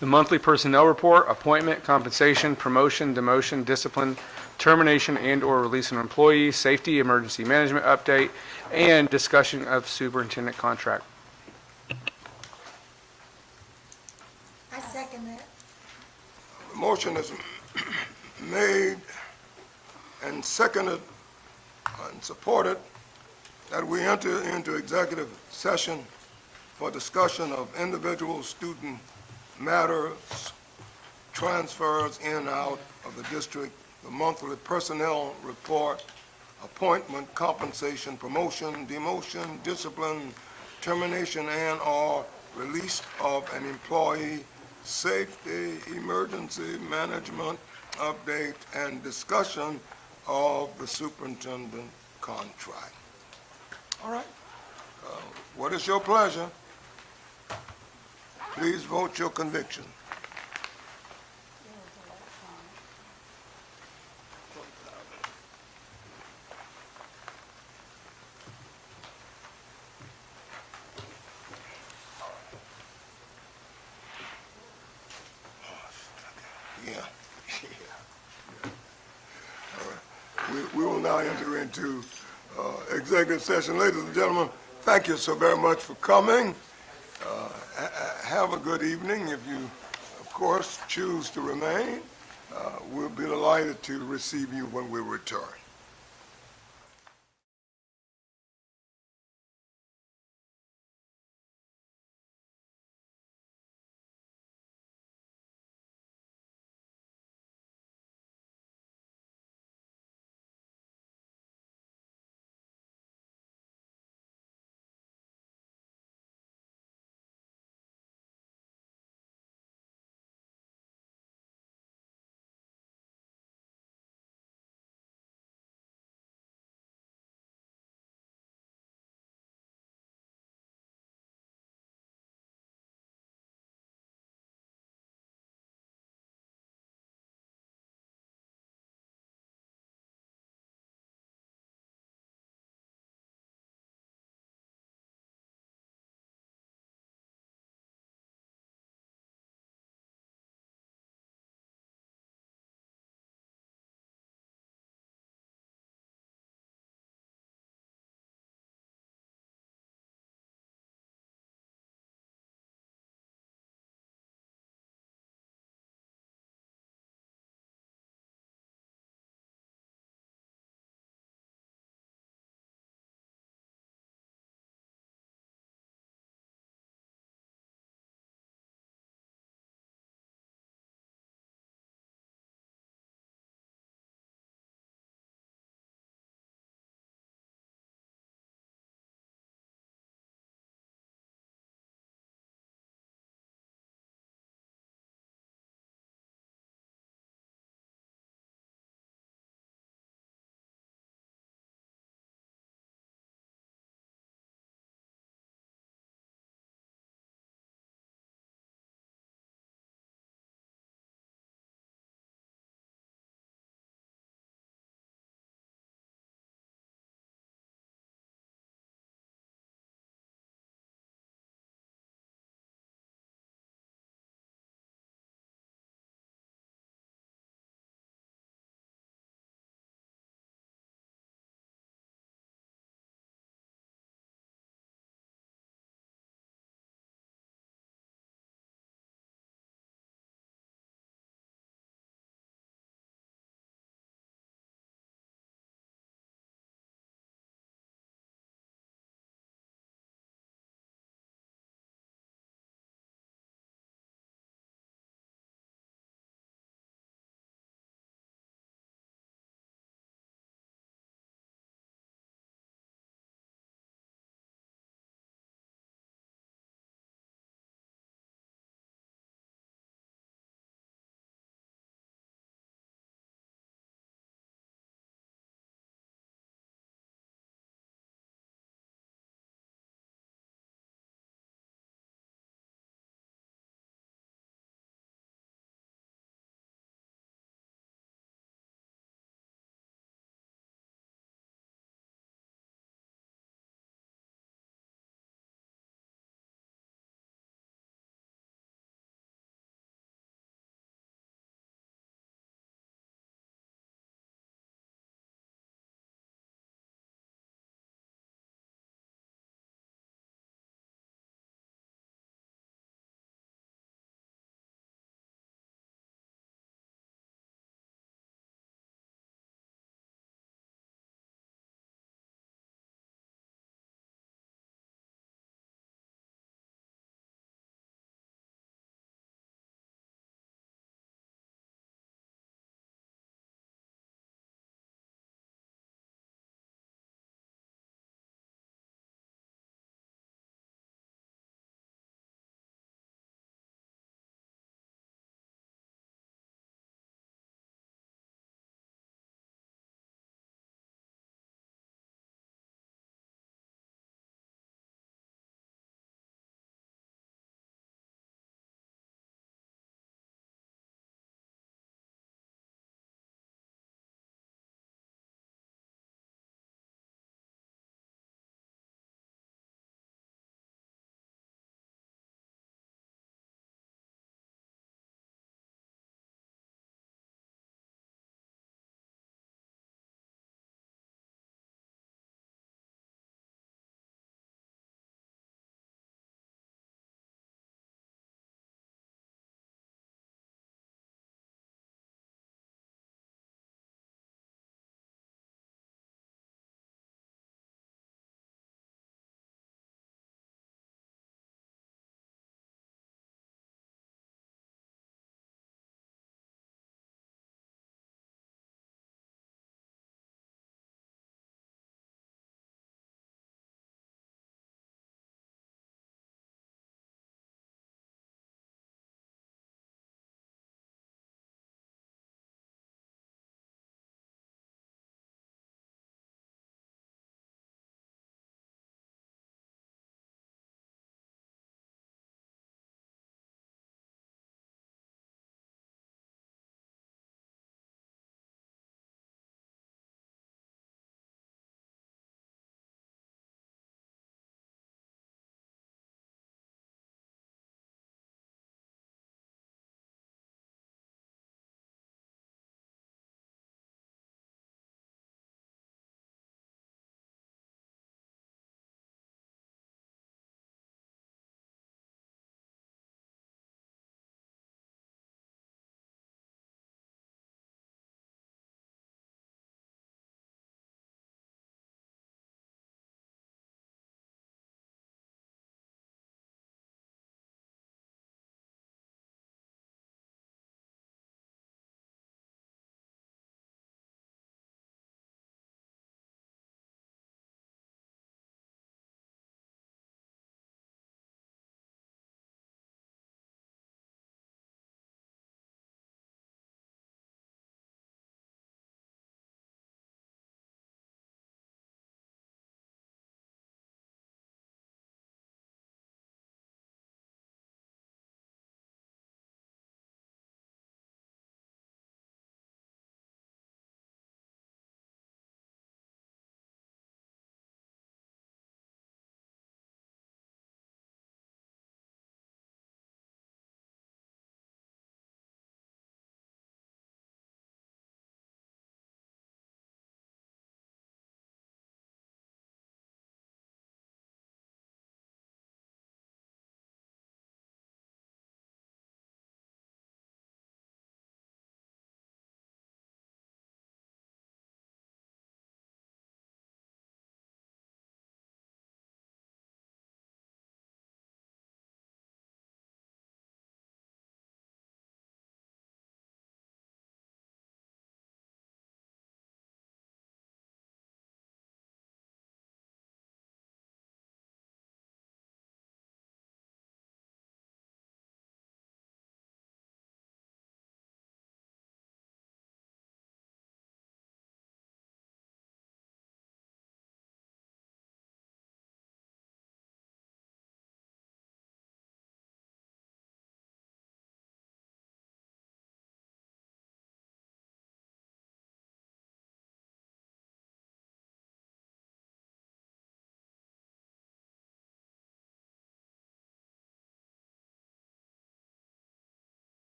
the monthly personnel report, appointment, compensation, promotion, demotion, discipline, termination and/or release of an employee, safety, emergency management update, and discussion of superintendent contract. I second that. The motion is made and seconded and supported that we enter into executive session for discussion of individual student matters, transfers in and out of the district, the monthly personnel report, appointment, compensation, promotion, demotion, discipline, termination and/or release of an employee, safety, emergency management update, and discussion of the superintendent contract. All right. What is your pleasure? Please vote your conviction. Yeah. All right. We will now enter into executive session. Ladies and gentlemen, thank you so very much for coming. Have a good evening. If you, of course, choose to remain, we'll be delighted to receive you when we return.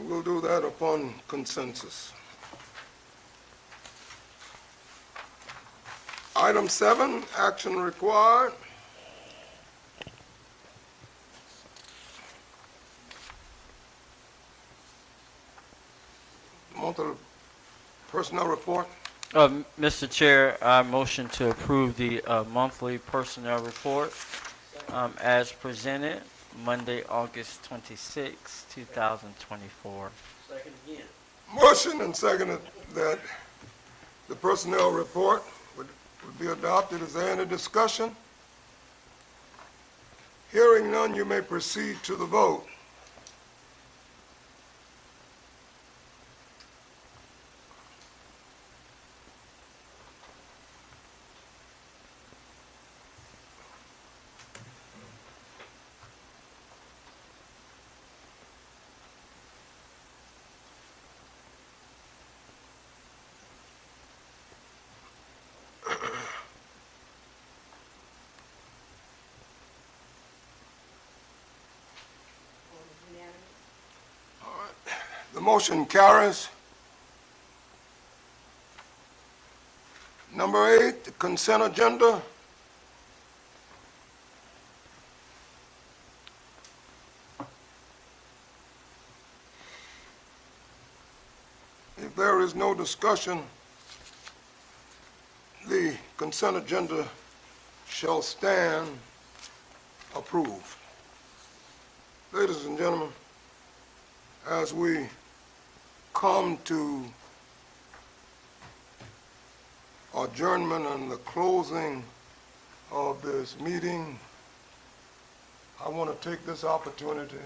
We'll do that upon consensus. Item 7, action required. Monthly personnel report. Mr. Chair, I motion to approve the monthly personnel report as presented Monday, August 26, 2024. Motion and seconded that the personnel report would be adopted. Is there any discussion? Hearing none, you may proceed to the vote. The motion carries. Number 8, the consent agenda. If there is no discussion, the consent agenda shall stand approved. Ladies and gentlemen, as we come to adjournment and the closing of this meeting, I want to take this opportunity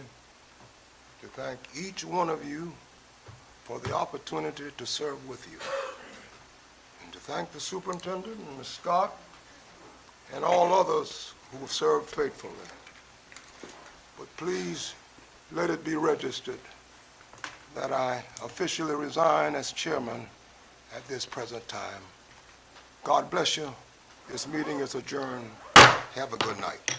to thank each one of you for the opportunity to serve with you, and to thank the superintendent and Ms. Scott and all others who have served faithfully. But please let it be registered that I officially resign as chairman at this present time. God bless you. This meeting is adjourned. Have a good night.